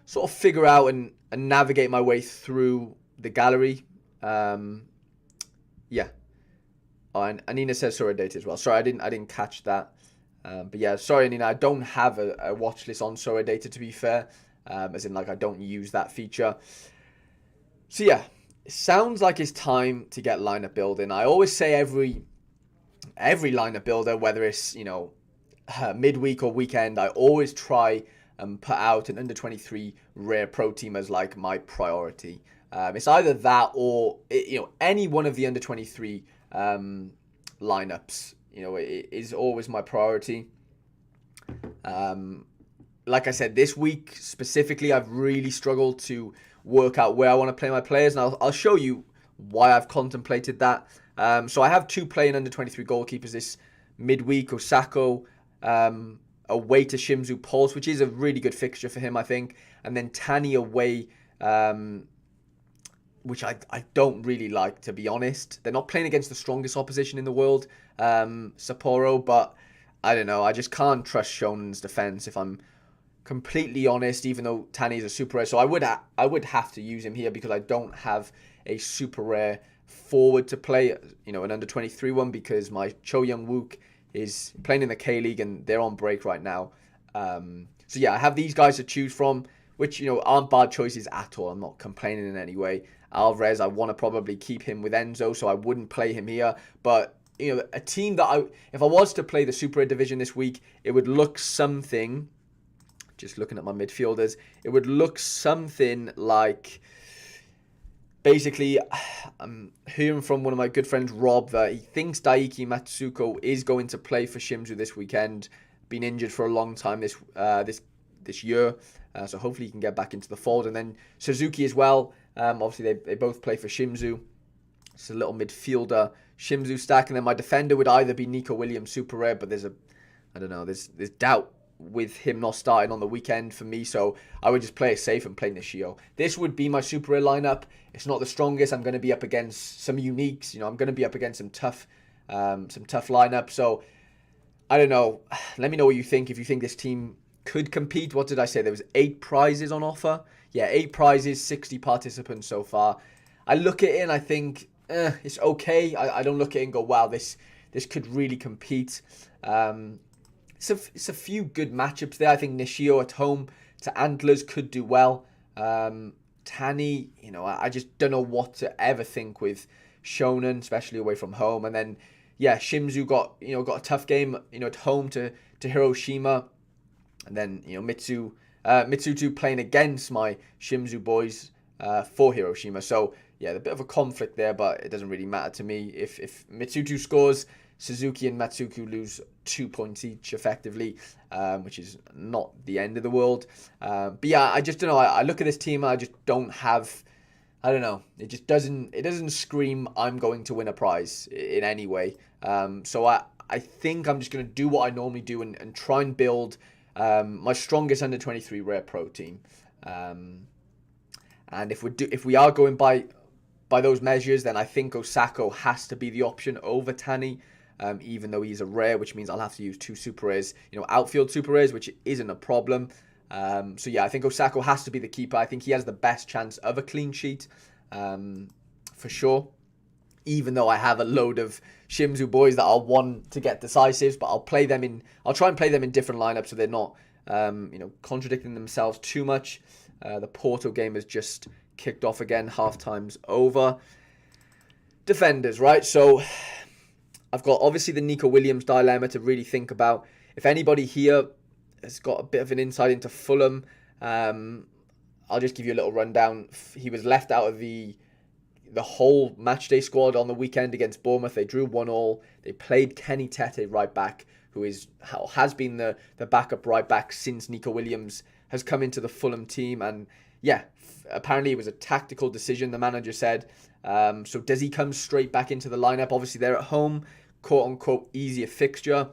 sort of figure out and navigate my way through the gallery. Yeah. Oh, and Anina says Sorare data as well. Sorry, I didn't catch that. But yeah, sorry, Anina, I don't have a watch list on Sorare data, to be fair. As in, I don't use that feature. So yeah, it sounds like it's time to get lineup building. I always say every lineup builder, whether it's midweek or weekend, I always try and put out an under 23 rare pro team as my priority. It's either that or any one of the under 23 lineups. It is always my priority. Like I said, this week specifically, I've really struggled to work out where I want to play my players, and I'll show you why I've contemplated that. So I have 2 playing under 23 goalkeepers this midweek. Osako away to Shimizu Pulse, which is a really good fixture for him, I think. And then Tani away which I don't really like, to be honest. They're not playing against the strongest opposition in the world, Sapporo, but I don't know. I just can't trust Shonen's defense if I'm completely honest, even though Tani is a super rare. So I would have to use him here because I don't have a super rare forward to play, an under 23 one, because my Cho Young Wook is playing in the K League and they're on break right now. So yeah, I have these guys to choose from, which aren't bad choices at all. I'm not complaining in any way. Alvarez, I want to probably keep him with Enzo, so I wouldn't play him here. But a team that if I was to play the Super Red Division this week, it would look something. Just looking at my midfielders, it would look something like. Basically, I'm hearing from one of my good friends, Rob, that he thinks Daiki Matsuko is going to play for Shimizu this weekend. Been injured for a long time this year, so hopefully he can get back into the fold. And then Suzuki as well. Obviously, they both play for Shimizu. It's a little midfielder Shimizu stack. And then my defender would either be Nico Williams, super rare, but there's doubt with him not starting on the weekend for me, so I would just play it safe and play Nishio. This would be my super rare lineup. It's not the strongest. I'm going to be up against some uniques. I'm going to be up against some tough lineups. So I don't know. Let me know what you think. If you think this team could compete. What did I say? There was 8 prizes on offer. Yeah, 8 prizes, 60 participants so far. I look at it and I think it's okay. I don't look at it and go, wow, this could really compete. It's a few good matchups there. I think Nishio at home to Antlers could do well. Tani, I just don't know what to ever think with Shonen, especially away from home. And then, yeah, Shimizu got a tough game, at home to Hiroshima. And then, Mitsutu playing against my Shimizu boys for Hiroshima. So, yeah, a bit of a conflict there, but it doesn't really matter to me. If Mitsutu scores, Suzuki and Matsuku lose 2 points each effectively, which is not the end of the world. But yeah, I just don't know. I look at this team, I just don't have, I don't know. It just doesn't scream I'm going to win a prize in any way. So I think I'm just going to do what I normally do and try and build my strongest under 23 rare pro team. And if we are going by those measures, then I think Osako has to be the option over Tani. Even though he's a rare, which means I'll have to use 2 super rares, outfield super rares, which isn't a problem. So yeah, I think Osako has to be the keeper. I think he has the best chance of a clean sheet, for sure. Even though I have a load of Shimizu boys that I'll want to get decisives, but I'll try and play them in different lineups so they're not, contradicting themselves too much. The Porto game has just kicked off again. Half-time's over. Defenders, right? So I've got obviously the Nico Williams dilemma to really think about. If anybody here has got a bit of an insight into Fulham, I'll just give you a little rundown. He was left out of the whole matchday squad on the weekend against Bournemouth. They drew 1-1. They played Kenny Tete right back, who has been the backup right back since Nico Williams has come into the Fulham team. And yeah, apparently it was a tactical decision, the manager said. So does he come straight back into the lineup? Obviously they're at home, quote-unquote easier fixture.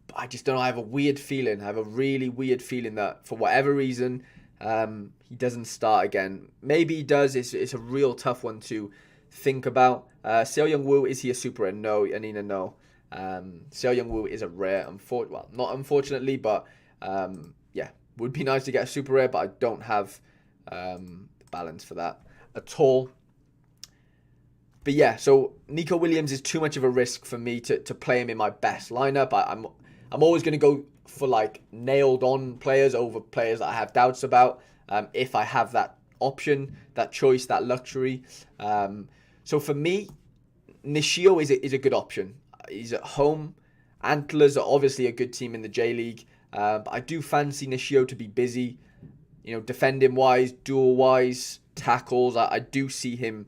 But I just don't know, I have a weird feeling. I have a really weird feeling that for whatever reason, he doesn't start again. Maybe he does. It's a real tough one to think about. Seo Young-woo, is he a super rare? No, Anina, no. Seo Young-woo is a rare, not unfortunately, but yeah, would be nice to get a super rare, but I don't have the balance for that at all. But yeah, so Nico Williams is too much of a risk for me to play him in my best lineup. I'm always going to go for like nailed on players over players that I have doubts about. If I have that option, that choice, that luxury. So for me, Nishio is a good option. He's at home. Antlers are obviously a good team in the J League. But I do fancy Nishio to be busy, defending wise, duel wise, tackles. I do see him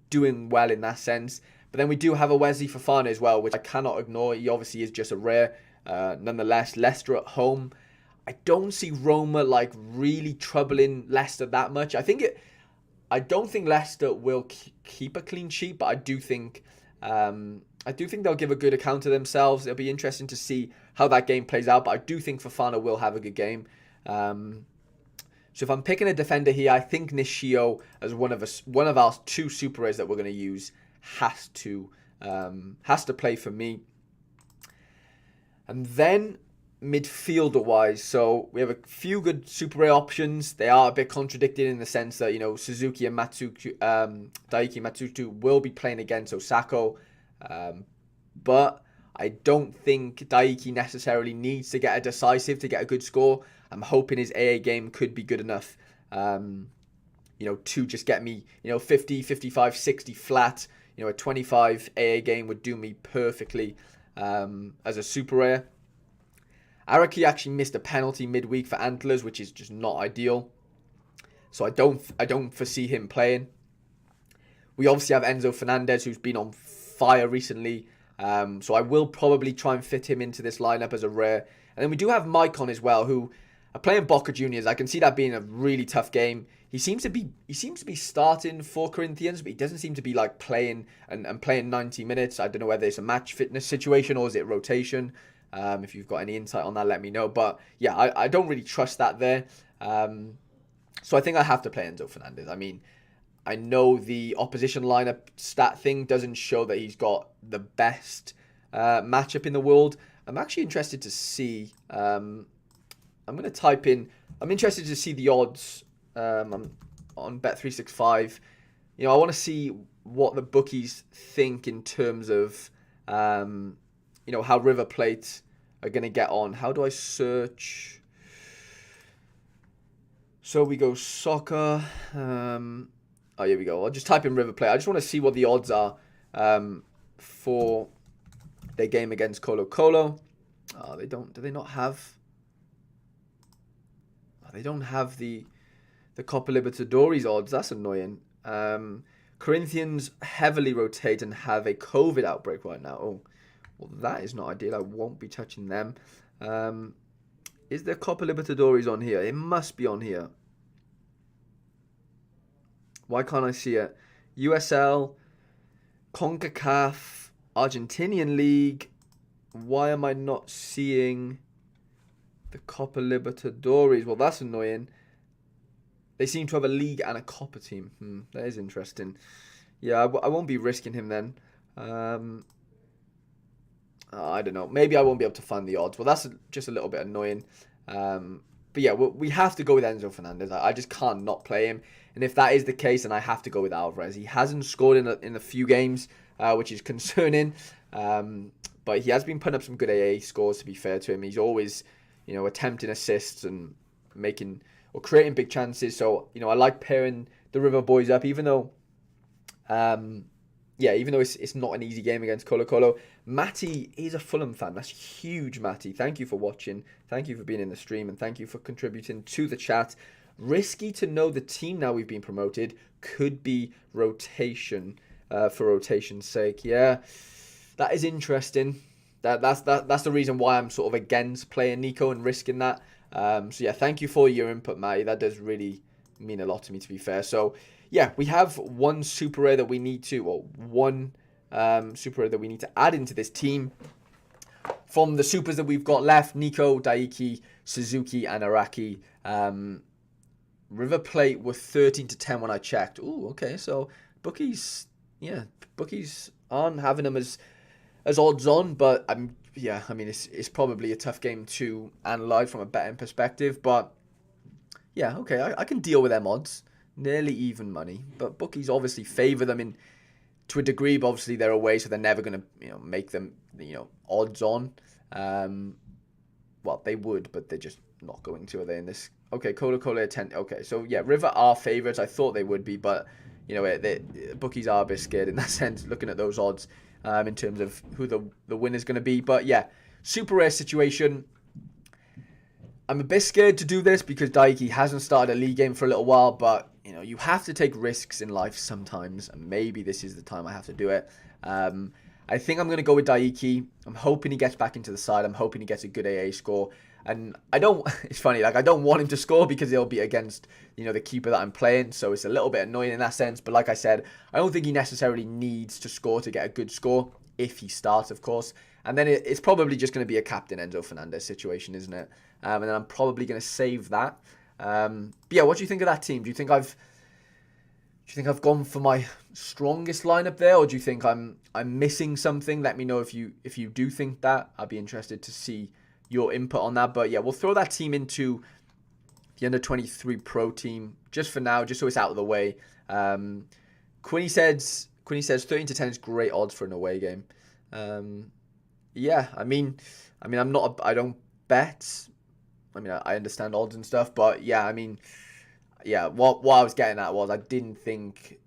doing well in that sense. But then we do have a Wesley Fofana as well, which I cannot ignore. He obviously is just a rare. Nonetheless, Leicester at home. I don't see Roma really troubling Leicester that much. I don't think Leicester will keep a clean sheet, but I do think they'll give a good account of themselves. It'll be interesting to see how that game plays out, but I do think Fofana will have a good game. So if I'm picking a defender here, I think Nishio as one of our two super rares that we're going to use has to play for me. And then midfielder-wise, so we have a few good super rare options. They are a bit contradicted in the sense that, Suzuki and Daiki Matsutu will be playing against Osako. But I don't think Daiki necessarily needs to get a decisive to get a good score. I'm hoping his AA game could be good enough, to just get me, 50, 55, 60 flat. A 25 AA game would do me perfectly as a super rare. Araki actually missed a penalty midweek for Antlers, which is just not ideal. So I don't foresee him playing. We obviously have Enzo Fernandez, who's been on fire recently. So I will probably try and fit him into this lineup as a rare. And then we do have Maicon as well, who are playing Boca Juniors. I can see that being a really tough game. He seems to be starting for Corinthians, but he doesn't seem to be like playing and playing 90 minutes. I don't know whether it's a match fitness situation or is it rotation. If you've got any insight on that, let me know. But yeah, I don't really trust that there. So I think I have to play Enzo Fernandez. I mean, I know the opposition lineup stat thing doesn't show that he's got the best matchup in the world. I'm actually interested to see. I'm going to type in. I'm interested to see the odds on Bet365. I want to see what the bookies think in terms of how River Plate are going to get on. How do I search? So we go soccer. Oh, here we go. I'll just type in River Plate. I just want to see what the odds are for their game against Colo Colo. Oh, they don't. Do they not have? Oh, they don't have the Copa Libertadores odds. That's annoying. Corinthians heavily rotate and have a COVID outbreak right now. Oh, well, that is not ideal. I won't be touching them. Is there Copa Libertadores on here? It must be on here. Why can't I see it? USL, CONCACAF, Argentinian League. Why am I not seeing the Copa Libertadores? Well, that's annoying. They seem to have a league and a Copa team. That is interesting. Yeah, I won't be risking him then. I don't know. Maybe I won't be able to find the odds. Well, that's just a little bit annoying. But yeah, we have to go with Enzo Fernandez. I just can't not play him. And if that is the case, then I have to go with Alvarez. He hasn't scored in a few games, which is concerning. But he has been putting up some good AA scores, to be fair to him. He's always, attempting assists and making or creating big chances. So, I like pairing the River boys up, even though it's not an easy game against Colo Colo. Matty is a Fulham fan. That's huge, Matty. Thank you for watching. Thank you for being in the stream. And thank you for contributing to the chat. Risky to know the team now we've been promoted could be rotation for rotation's sake. Yeah, that is interesting. That's the reason why I'm sort of against playing Nico and risking that. So yeah, thank you for your input, Matty. That does really mean a lot to me, to be fair. So yeah, we have one super rare that we need to, super rare that we need to add into this team. From the supers that we've got left, Nico, Daiki, Suzuki, and Araki. River Plate were 13-10 when I checked. Ooh, okay, so bookies aren't having them as odds on, but it's probably a tough game to analyze from a betting perspective. But yeah, okay, I can deal with them odds. Nearly even money, but bookies obviously favour them to a degree, but obviously they're away, so they're never going to make them odds on. Well, they would, but they're just not going to, are they, in this? Okay, Colo Colo 10. Okay, so yeah, River are favourites. I thought they would be, but the bookies are a bit scared in that sense, looking at those odds in terms of who the winner's going to be. But yeah, super rare situation. I'm a bit scared to do this because Daiki hasn't started a league game for a little while, but you have to take risks in life sometimes, and maybe this is the time I have to do it. I think I'm going to go with Daiki. I'm hoping he gets back into the side. I'm hoping he gets a good AA score. And it's funny, I don't want him to score because he'll be against, the keeper that I'm playing. So it's a little bit annoying in that sense. But like I said, I don't think he necessarily needs to score to get a good score, if he starts, of course. And then it's probably just going to be a captain Enzo Fernandez situation, isn't it? And then I'm probably going to save that But yeah, what do you think of that team? Do you think I've gone for my strongest lineup there, or do you think I'm missing something? Let me know if you do think that. I'd be interested to see your input on that. But yeah, we'll throw that team into the under-23 pro team just for now, just so it's out of the way. Quinny says 13-10 is great odds for an away game. Yeah, I mean, I don't bet. I mean, I understand odds and stuff, but yeah, I mean, yeah, what I was getting at was I didn't think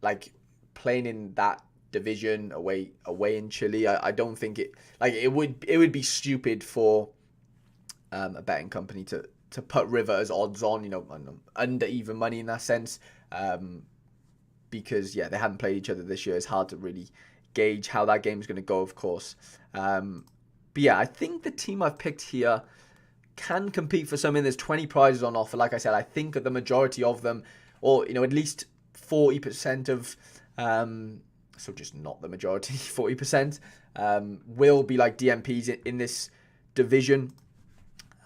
like playing in that division away in Chile. I don't think it would be stupid for a betting company to put River as odds on, under even money in that sense, because yeah, they haven't played each other this year. It's hard to really gauge how that game's going to go, of course. But yeah, I think the team I've picked here can compete for something. There's 20 prizes on offer. Like I said, I think that the majority of them, or at least 40% of, so just not the majority, 40%, will be like DMPs in this division.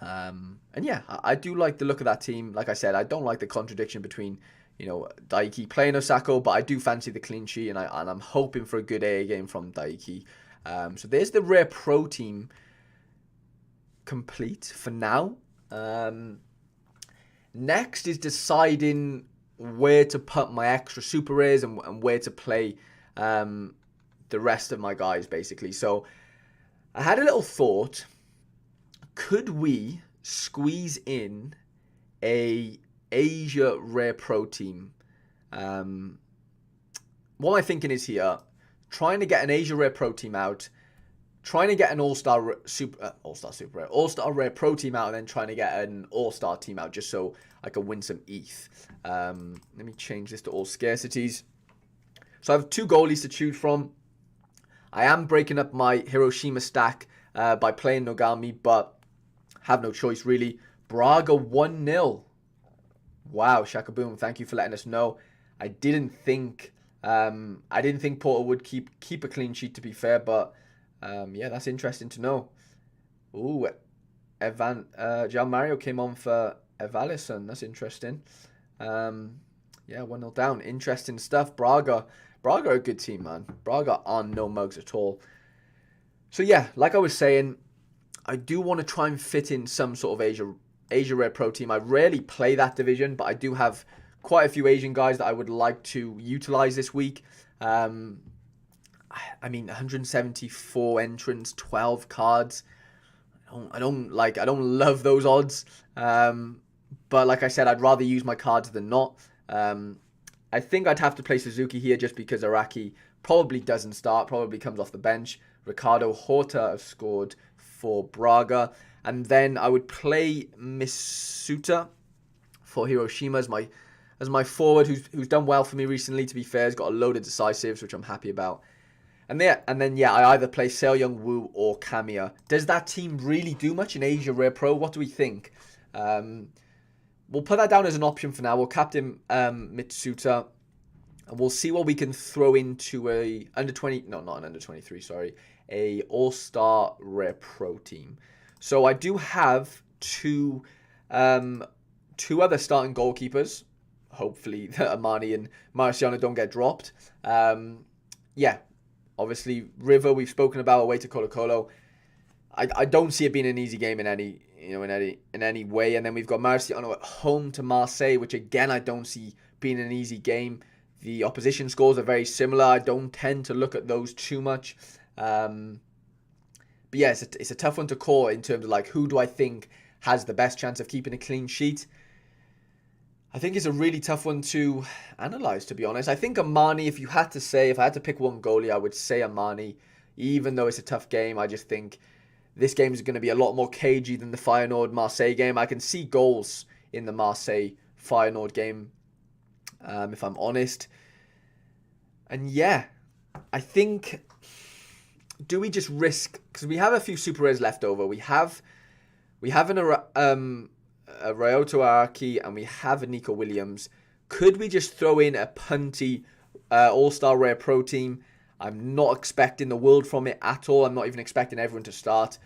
And yeah, I do like the look of that team. Like I said, I don't like the contradiction between, Daiki playing Osako, but I do fancy the clean sheet, and I'm hoping for a good AA game from Daiki. So there's the Rare Pro team complete for now. Next is deciding where to put my extra super rares and where to play the rest of my guys, basically. So I had a little thought. Could we squeeze in a Asia Rare Pro team? What my thinking is here, trying to get an Asia Rare Pro team out, trying to get an All-Star Rare Pro team out, and then trying to get an All-Star team out just so I can win some ETH. Let me change this to all scarcities. So I have 2 goalies to choose from. I am breaking up my Hiroshima stack by playing Nogami, but have no choice really. Braga 1-0. Wow, Shaka Boom, thank you for letting us know. I didn't think Porter would keep a clean sheet, to be fair, but yeah, that's interesting to know. Ooh, Gian Mario came on for Evalison. That's interesting. Yeah, 1-0 down. Interesting stuff. Braga are a good team, man. Braga are no mugs at all. So yeah, like I was saying, I do want to try and fit in some sort of Asia Rare Pro team. I rarely play that division, but I do have quite a few Asian guys that I would like to utilize this week. I mean, 174 entrants, 12 cards. I don't love those odds. But like I said, I'd rather use my cards than not. I think I'd have to play Suzuki here just because Araki probably doesn't start, probably comes off the bench. Ricardo Horta have scored for Braga. And then I would play Misuta for Hiroshima as my forward, who's done well for me recently, to be fair. He's got a load of decisives, which I'm happy about. And then I either play Seoyoung Woo or Kamiya. Does that team really do much in Asia Rare Pro? What do we think? We'll put that down as an option for now. We'll captain Mitsuta. And we'll see what we can throw into a a All-Star Rare Pro team. So I do have two other starting goalkeepers. Hopefully Amani and Marciano don't get dropped. Yeah, obviously River we've spoken about away to Colo Colo. I don't see it being an easy game in any way. And then we've got Marciano at home to Marseille, which again I don't see being an easy game. The opposition scores are very similar. I don't tend to look at those too much. But yeah, it's a tough one to call in terms of like who do I think has the best chance of keeping a clean sheet. I think it's a really tough one to analyze, to be honest. I think Amani, if I had to pick one goalie, I would say Amani. Even though it's a tough game, I just think this game is going to be a lot more cagey than the Feyenoord-Marseille game. I can see goals in the Marseille-Feyenoord game, if I'm honest. And yeah, I think, do we just risk, because we have a few super rares left over. We have a Ryoto Araki and we have a Nico Williams. Could we just throw in a punty All-Star Rare Pro team? I'm not expecting the world from it at all. I'm not even expecting everyone to start.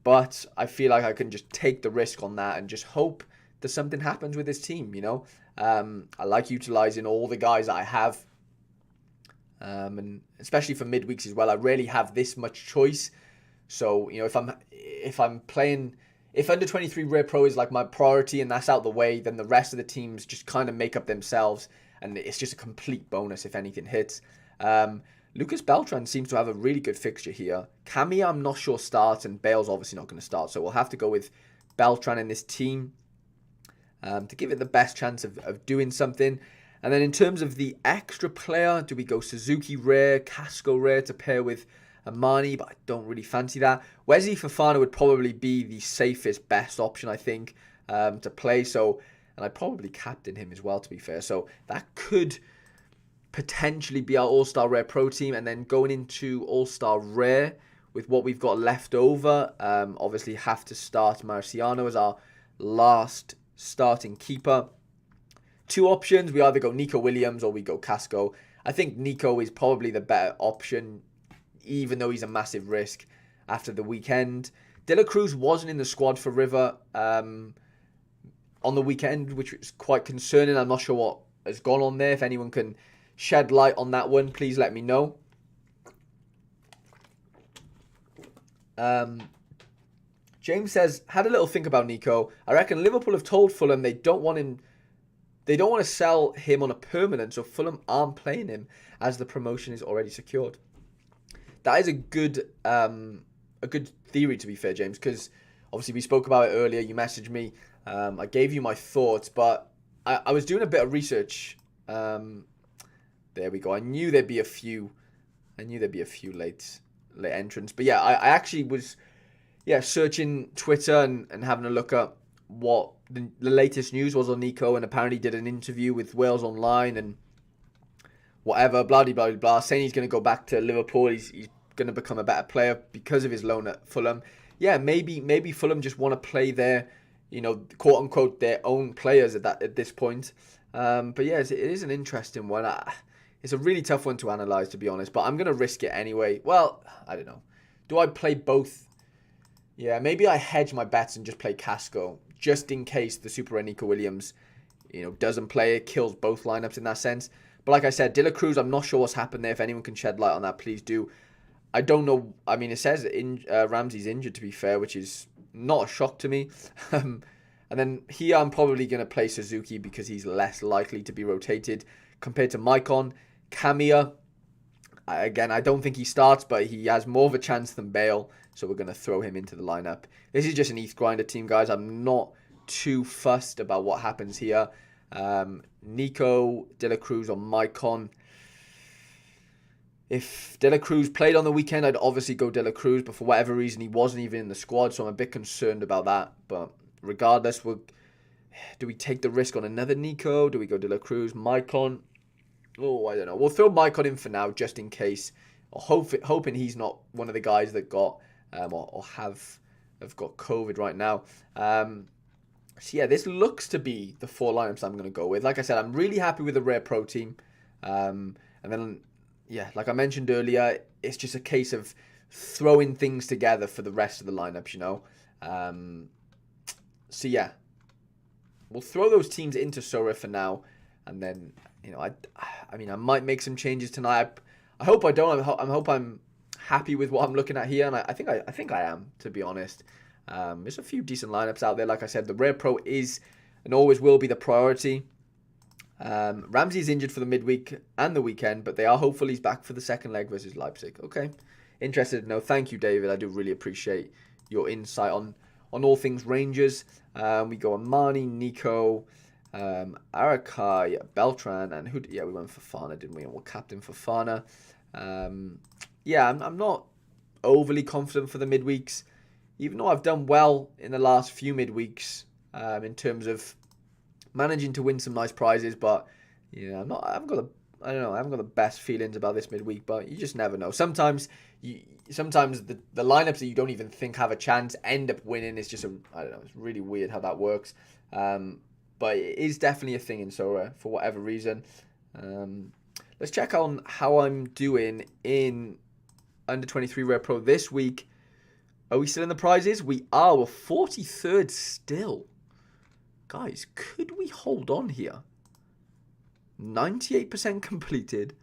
But I feel like I can just take the risk on that and just hope something happens with this team, you know. I like utilizing all the guys that I have, and especially for midweeks as well. I rarely have this much choice. So, you know, if I'm playing, if under 23 Rare Pro is like my priority and that's out the way, then the rest of the teams just kind of make up themselves, and it's just a complete bonus if anything hits. Lucas Beltran seems to have a really good fixture here. Cami, I'm not sure starts, and Bale's obviously not going to start, so we'll have to go with Beltran in this team to give it the best chance of doing something. And then in terms of the extra player, do we go Suzuki Rare, Casco Rare to pair with Amani? But I don't really fancy that. Wesley Fofana would probably be the safest, best option, I think, to play. So, and I'd probably captain him as well, to be fair. So that could potentially be our All-Star Rare Pro team. And then going into All-Star Rare with what we've got left over, obviously have to start Marciano as our last starting keeper. Two options, we either go Nico Williams or we go Casco. I think Nico is probably the better option, even though he's a massive risk after the weekend. De La Cruz wasn't in the squad for River on the weekend, which was quite concerning. I'm not sure what has gone on there. If anyone can shed light on that one, please let me know. James says, had a little think about Nico. I reckon Liverpool have told Fulham they don't want to sell him on a permanent, so Fulham aren't playing him as the promotion is already secured. That is a good theory, to be fair, James, because obviously we spoke about it earlier. You messaged me. I gave you my thoughts, but I was doing a bit of research. There we go. I knew there'd be a few late entrants, but yeah, I actually was searching Twitter and having a look at what the latest news was on Nico, and apparently did an interview with Wales Online and whatever, blah, blah, blah, blah, saying he's going to go back to Liverpool. He's going to become a better player because of his loan at Fulham. Yeah, maybe Fulham just want to play their, you know, quote unquote, their own players at this point. But yeah, it is an interesting one. It's a really tough one to analyze, to be honest, but I'm going to risk it anyway. Well, I don't know. Do I play both? Yeah, maybe I hedge my bets and just play Casco, just in case the Super Nico Williams, you know, doesn't play. It kills both lineups in that sense. But like I said, De La Cruz, I'm not sure what's happened there. If anyone can shed light on that, please do. I don't know. I mean, it says Ramsey's injured, to be fair, which is not a shock to me. And then here I'm probably going to play Suzuki because he's less likely to be rotated compared to Maicon. Camilla, again, I don't think he starts, but he has more of a chance than Bale, so we're going to throw him into the lineup. This is just an ETH grinder team, guys. I'm not too fussed about what happens here. Nico, De La Cruz, or Maicon. If De La Cruz played on the weekend, I'd obviously go De La Cruz, but for whatever reason, he wasn't even in the squad, so I'm a bit concerned about that. But regardless, do we take the risk on another Nico? Do we go De La Cruz, Maicon? Oh, I don't know. We'll throw Maicon in for now, just in case. Or hoping he's not one of the guys that got or have got COVID right now. So yeah, this looks to be the four lineups I'm going to go with. Like I said, I'm really happy with the Rare Pro team. And then, yeah, like I mentioned earlier, it's just a case of throwing things together for the rest of the lineups, you know. So yeah, we'll throw those teams into Sorare for now. And then, you know, I mean, I might make some changes tonight. I hope I don't. I hope I'm happy with what I'm looking at here, and I think I am, to be honest. There's a few decent lineups out there. Like I said, the Rare Pro is and always will be the priority. Ramsey's injured for the midweek and the weekend, but they are hopeful he's back for the second leg versus Leipzig. Okay, interested to know. Thank you, David. I do really appreciate your insight on all things Rangers. We go Amani, Nico, Arakai, Beltran, and we went for Fofana, didn't we? And we'll captain Fofana. Yeah, I'm not overly confident for the midweeks, even though I've done well in the last few midweeks in terms of managing to win some nice prizes. But yeah, I haven't got the best feelings about this midweek. But you just never know. Sometimes the lineups that you don't even think have a chance end up winning. It's just I don't know. It's really weird how that works. But it is definitely a thing in Sorare for whatever reason. Let's check on how I'm doing in under 23 Rare Pro this week. Are we still in the prizes? We are. We're 43rd still. Guys, could we hold on here? 98% completed.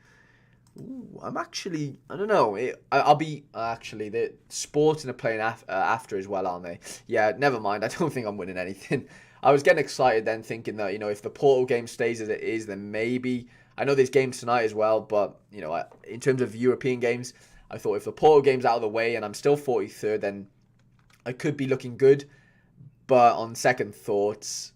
Ooh, I'm actually, I don't know. I'll be, actually, the Sporting are playing after as well, aren't they? Yeah, never mind. I don't think I'm winning anything. I was getting excited then thinking that, if the Portal game stays as it is, then maybe. I know there's games tonight as well, but, in terms of European games, I thought if the Portal game's out of the way and I'm still 43rd, then I could be looking good. But on second thoughts,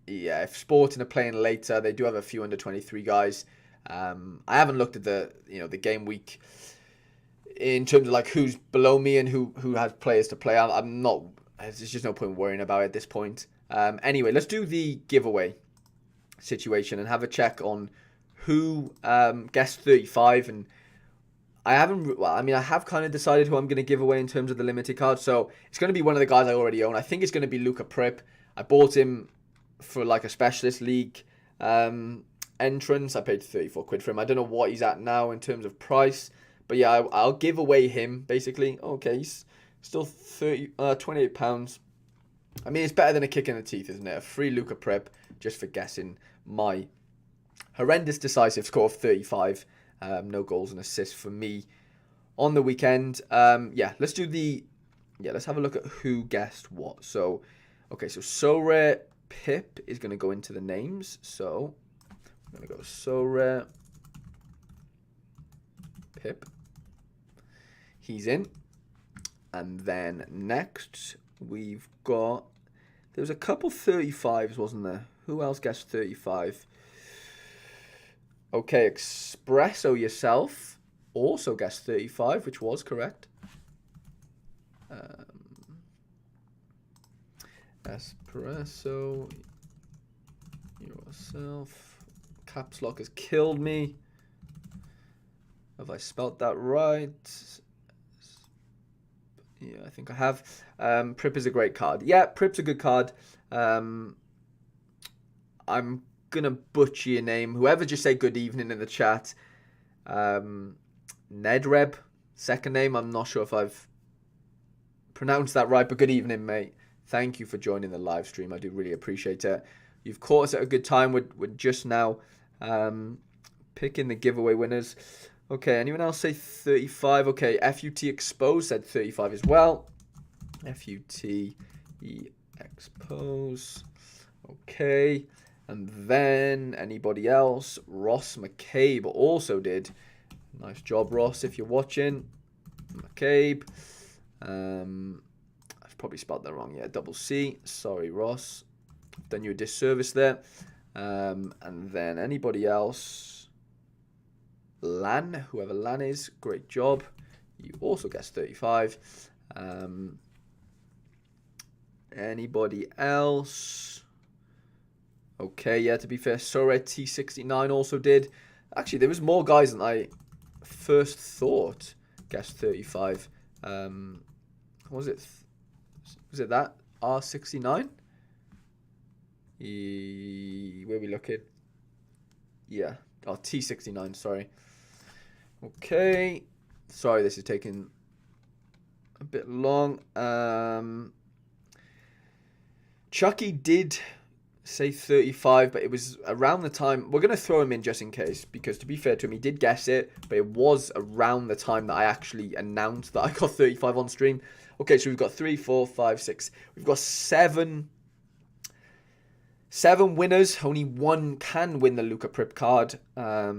yeah, if Sporting are playing later, they do have a few under 23 guys. I haven't looked at the game week in terms of like who's below me and who has players to play. I'm not. There's just no point worrying about it at this point. Anyway, let's do the giveaway situation and have a check on who guessed 35. And I haven't. Well, I mean, I have kind of decided who I'm going to give away in terms of the limited card. So it's going to be one of the guys I already own. I think it's going to be Luca Prip. I bought him for like a specialist league entrance. I paid 34 quid for him. I don't know what he's at now in terms of price, but yeah, I'll give away him basically. Okay, he's still 28 pounds. I mean, it's better than a kick in the teeth, isn't it? A free Luca Prep just for guessing my horrendous decisive score of 35. No goals and assists for me on the weekend. Let's have a look at who guessed what. So, okay, so Sorare Pip is going to go into the names. So, I'm going to go Sorare Pip. He's in. And then next, we've got... There was a couple 35s, wasn't there? Who else guessed 35? Okay, Espresso yourself also guessed 35, which was correct. Espresso yourself. Caps lock has killed me. Have I spelt that right? Yeah, I think I have. Prip is a great card. Yeah, Prip's a good card. I'm gonna butcher your name. Whoever, just say good evening in the chat. Nedreb, second name. I'm not sure if I've pronounced that right, but good evening, mate. Thank you for joining the live stream. I do really appreciate it. You've caught us at a good time. We're just now picking the giveaway winners. Okay, anyone else say 35? Okay, FUT Expose said 35 as well. FUT Expose. Okay. And then anybody else? Ross McCabe also did. Nice job, Ross, if you're watching. McCabe. I've probably spelled that wrong. Yeah, double C. Sorry, Ross. Done you a disservice there. And then anybody else? Lan, whoever Lan is, great job. You also guessed 35. Anybody else? Okay, yeah, to be fair, Sorare T69 also did. Actually, there was more guys than I first thought guessed 35. Was it that? R69? Where are we looking? Yeah. Oh, T69, sorry. Okay. Sorry, this is taking a bit long. Chucky did say 35, but it was around the time... We're going to throw him in just in case, because to be fair to him, he did guess it, but it was around the time that I actually announced that I got 35 on stream. Okay, so we've got 3, 4, 5, 6. We've got 7 winners. Only one can win the Luca Prip card. Yeah,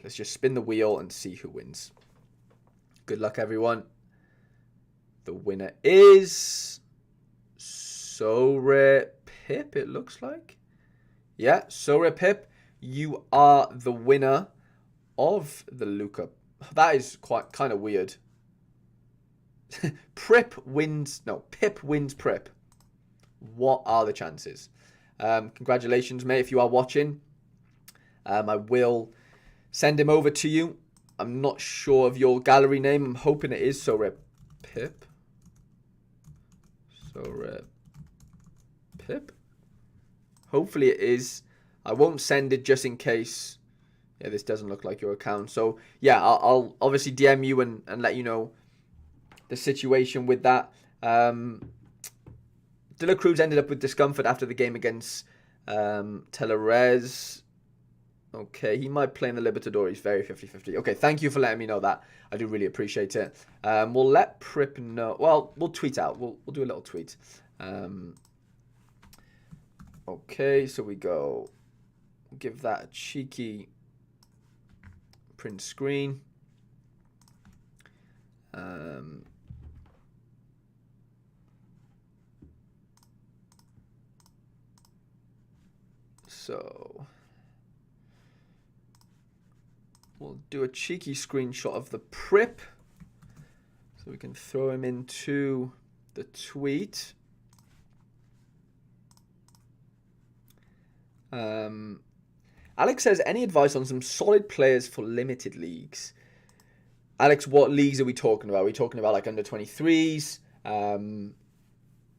let's just spin the wheel and see who wins. Good luck, everyone. The winner is Sorare Pip, it looks like. Yeah, Sorare Pip, you are the winner of the Luca. That is quite kind of weird. Pip wins Prip. What are the chances? Congratulations, mate, if you are watching. I will send him over to you. I'm not sure of your gallery name. I'm hoping it is Sorare Pip. Sorare Pip. Hopefully it is. I won't send it just in case. Yeah, this doesn't look like your account. So, yeah, I'll obviously DM you and let you know the situation with that. De La Cruz ended up with discomfort after the game against Telerez. Okay, he might play in the Libertadores. He's very 50-50. Okay, thank you for letting me know that. I do really appreciate it. We'll let Prip know. Well, we'll tweet out. We'll do a little tweet. Okay, so we go. Give that a cheeky print screen. So we'll do a cheeky screenshot of the Prip so we can throw him into the tweet. Alex says, any advice on some solid players for limited leagues? Alex, what leagues are we talking about? Are we talking about like under 23s?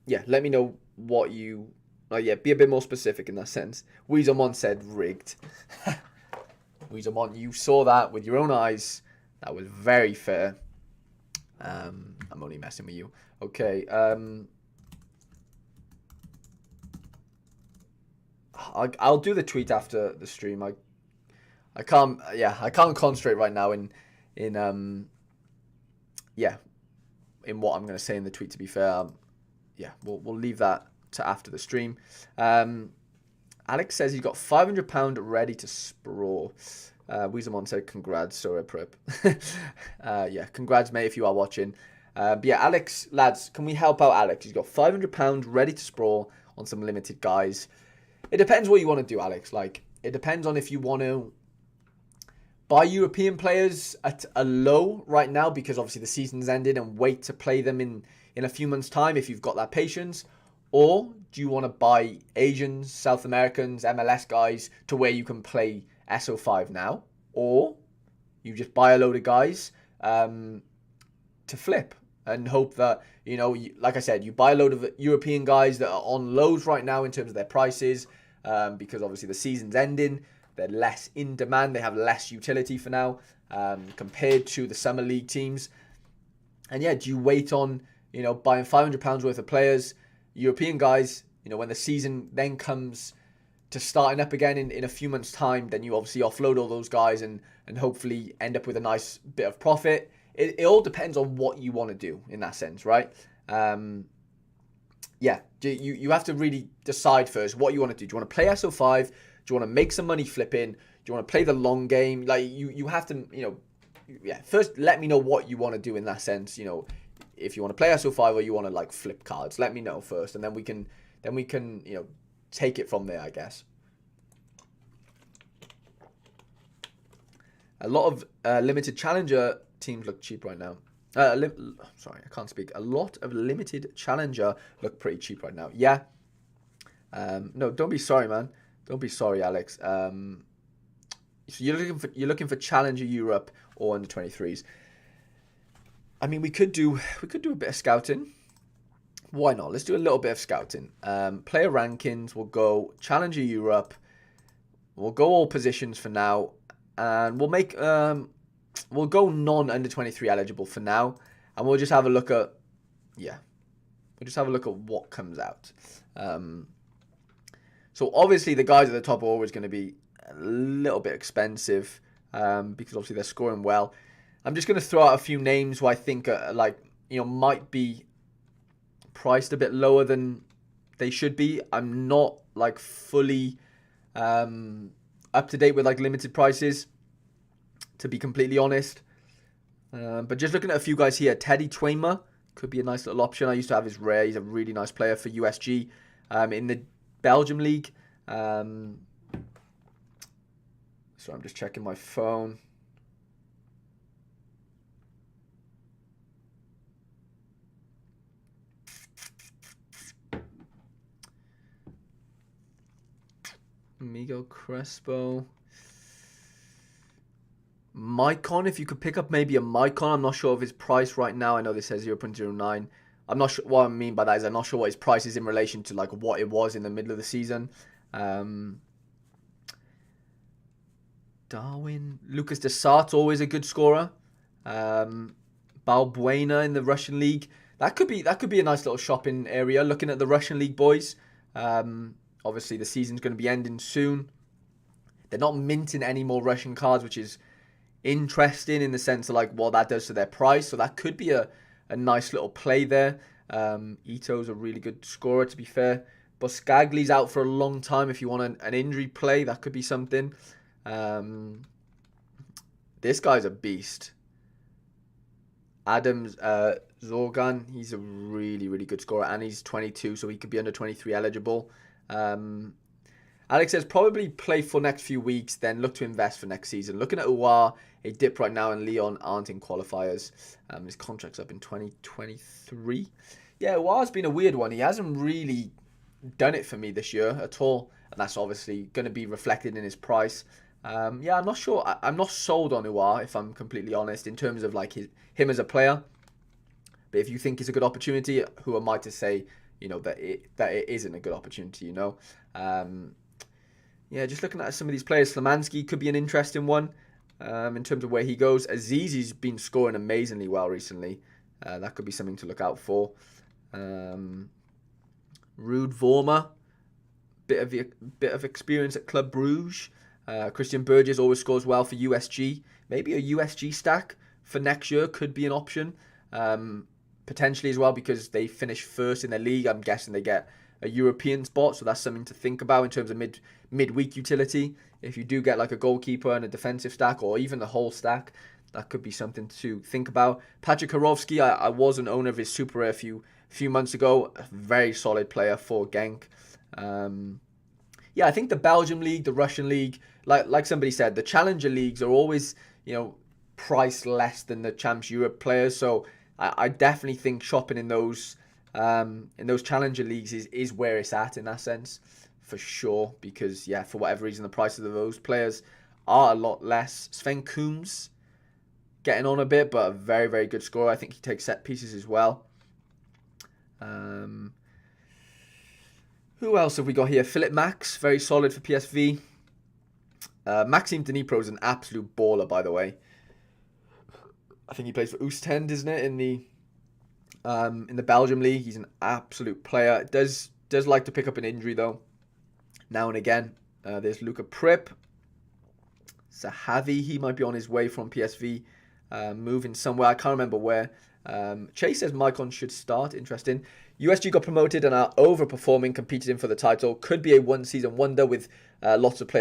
Yeah, let me know what you... yeah, be a bit more specific in that sense. Weezermon said rigged. Weezermon, you saw that with your own eyes. That was very fair. I'm only messing with you. Okay. I'll do the tweet after the stream. I can't concentrate right now in what I'm going to say in the tweet, to be fair. Yeah, we'll leave that to after the stream. Alex says he's got £500 ready to sprawl. Weezermon said congrats, Sorare Prep. Yeah, congrats, mate, if you are watching. But yeah, Alex, lads, can we help out Alex? He's got £500 ready to sprawl on some limited guys. It depends what you want to do, Alex. Like, it depends on if you want to buy European players at a low right now because obviously the season's ended and wait to play them in a few months' time if you've got that patience. Or do you want to buy Asians, South Americans, MLS guys to where you can play SO5 now? Or you just buy a load of guys to flip and hope that, you know, like I said, you buy a load of European guys that are on lows right now in terms of their prices because obviously the season's ending. They're less in demand. They have less utility for now compared to the Summer League teams. And yeah, do you wait on, you know, buying £500 worth of players, European guys, you know, when the season then comes to starting up again in a few months' time, then you obviously offload all those guys and hopefully end up with a nice bit of profit. It all depends on what you want to do in that sense, right? Yeah, you have to really decide first what you want to do. Do you want to play SO5? Do you want to make some money flipping? Do you want to play the long game? Like you have to, you know, yeah. First, let me know what you want to do in that sense. You know, if you want to play SO5 or you want to like flip cards, let me know first, and then we can you know take it from there, I guess. A lot of limited challenger teams look cheap right now. Sorry, I can't speak. A lot of limited challenger look pretty cheap right now. Yeah. No, don't be sorry, man. Don't be sorry, Alex. So you're looking for challenger Europe or under 23s. I mean, we could do a bit of scouting. Why not? Let's do a little bit of scouting. Player rankings. We'll go challenger Europe. We'll go all positions for now, and we'll make we'll go non under 23 eligible for now, and we'll just have a look at what comes out. So obviously the guys at the top are always going to be a little bit expensive because obviously they're scoring well. I'm just going to throw out a few names who I think are, like, you know, might be priced a bit lower than they should be. I'm not like fully up to date with like limited prices, to be completely honest. But just looking at a few guys here, Teddy Twaymer could be a nice little option. I used to have his rare. He's a really nice player for USG in the Belgium League. So I'm just checking my phone. Miguel Crespo. Mycon, if you could pick up maybe a Mycon. I'm not sure of his price right now. I know this says 0.09. I'm not sure what I mean by that is I'm not sure what his price is in relation to like what it was in the middle of the season. Darwin. Lucas Desart's always a good scorer. Balbuena in the Russian League. That could be a nice little shopping area. Looking at the Russian League boys. Obviously, the season's going to be ending soon. They're not minting any more Russian cards, which is interesting in the sense of like what that does to their price. So that could be a nice little play there. Ito's a really good scorer, to be fair. Boscagli's out for a long time. If you want an injury play, that could be something. This guy's a beast. Adams Zorgan, he's a really, really good scorer, and he's 22, so he could be under 23 eligible. Alex says probably play for next few weeks, then look to invest for next season. Looking at Uar, a dip right now, and Leon aren't in qualifiers. His contract's up in 2023. Yeah, Uar's been a weird one. He hasn't really done it for me this year at all, and that's obviously going to be reflected in his price. Yeah, I'm not sure. I'm not sold on Uar, if I'm completely honest, in terms of like him as a player. But if you think it's a good opportunity, who am I to say, that it isn't a good opportunity, Yeah, just looking at some of these players, Slamansky could be an interesting one in terms of where he goes. Azizi's been scoring amazingly well recently. That could be something to look out for. Ruud Vormer, bit of experience at Club Bruges. Christian Burgess always scores well for USG. Maybe a USG stack for next year could be an option. Potentially as well, because they finish first in their league. I'm guessing they get a European spot, so that's something to think about in terms of midweek utility. If you do get like a goalkeeper and a defensive stack, or even the whole stack, that could be something to think about. Patrick Harovsky, I was an owner of his Super Rare a few months ago. A very solid player for Genk. Yeah, I think the Belgium League, the Russian League, like somebody said, the Challenger Leagues are always, priced less than the Champs Europe players. So I definitely think shopping in those Challenger Leagues is where it's at in that sense, for sure. Because, yeah, for whatever reason, the prices of those players are a lot less. Sven Coombs getting on a bit, but a very, very good scorer. I think he takes set pieces as well. Who else have we got here? Philip Max, very solid for PSV. Maxime Dnipro is an absolute baller, by the way. I think he plays for Oostend, isn't it, in the Belgium League. He's an absolute player. Does like to pick up an injury, though, now and again. There's Luca Prip. Zahavi, he might be on his way from PSV, moving somewhere. I can't remember where. Chase says Maicon should start. Interesting. USG got promoted and are overperforming, competing for the title. Could be a one-season wonder with lots of players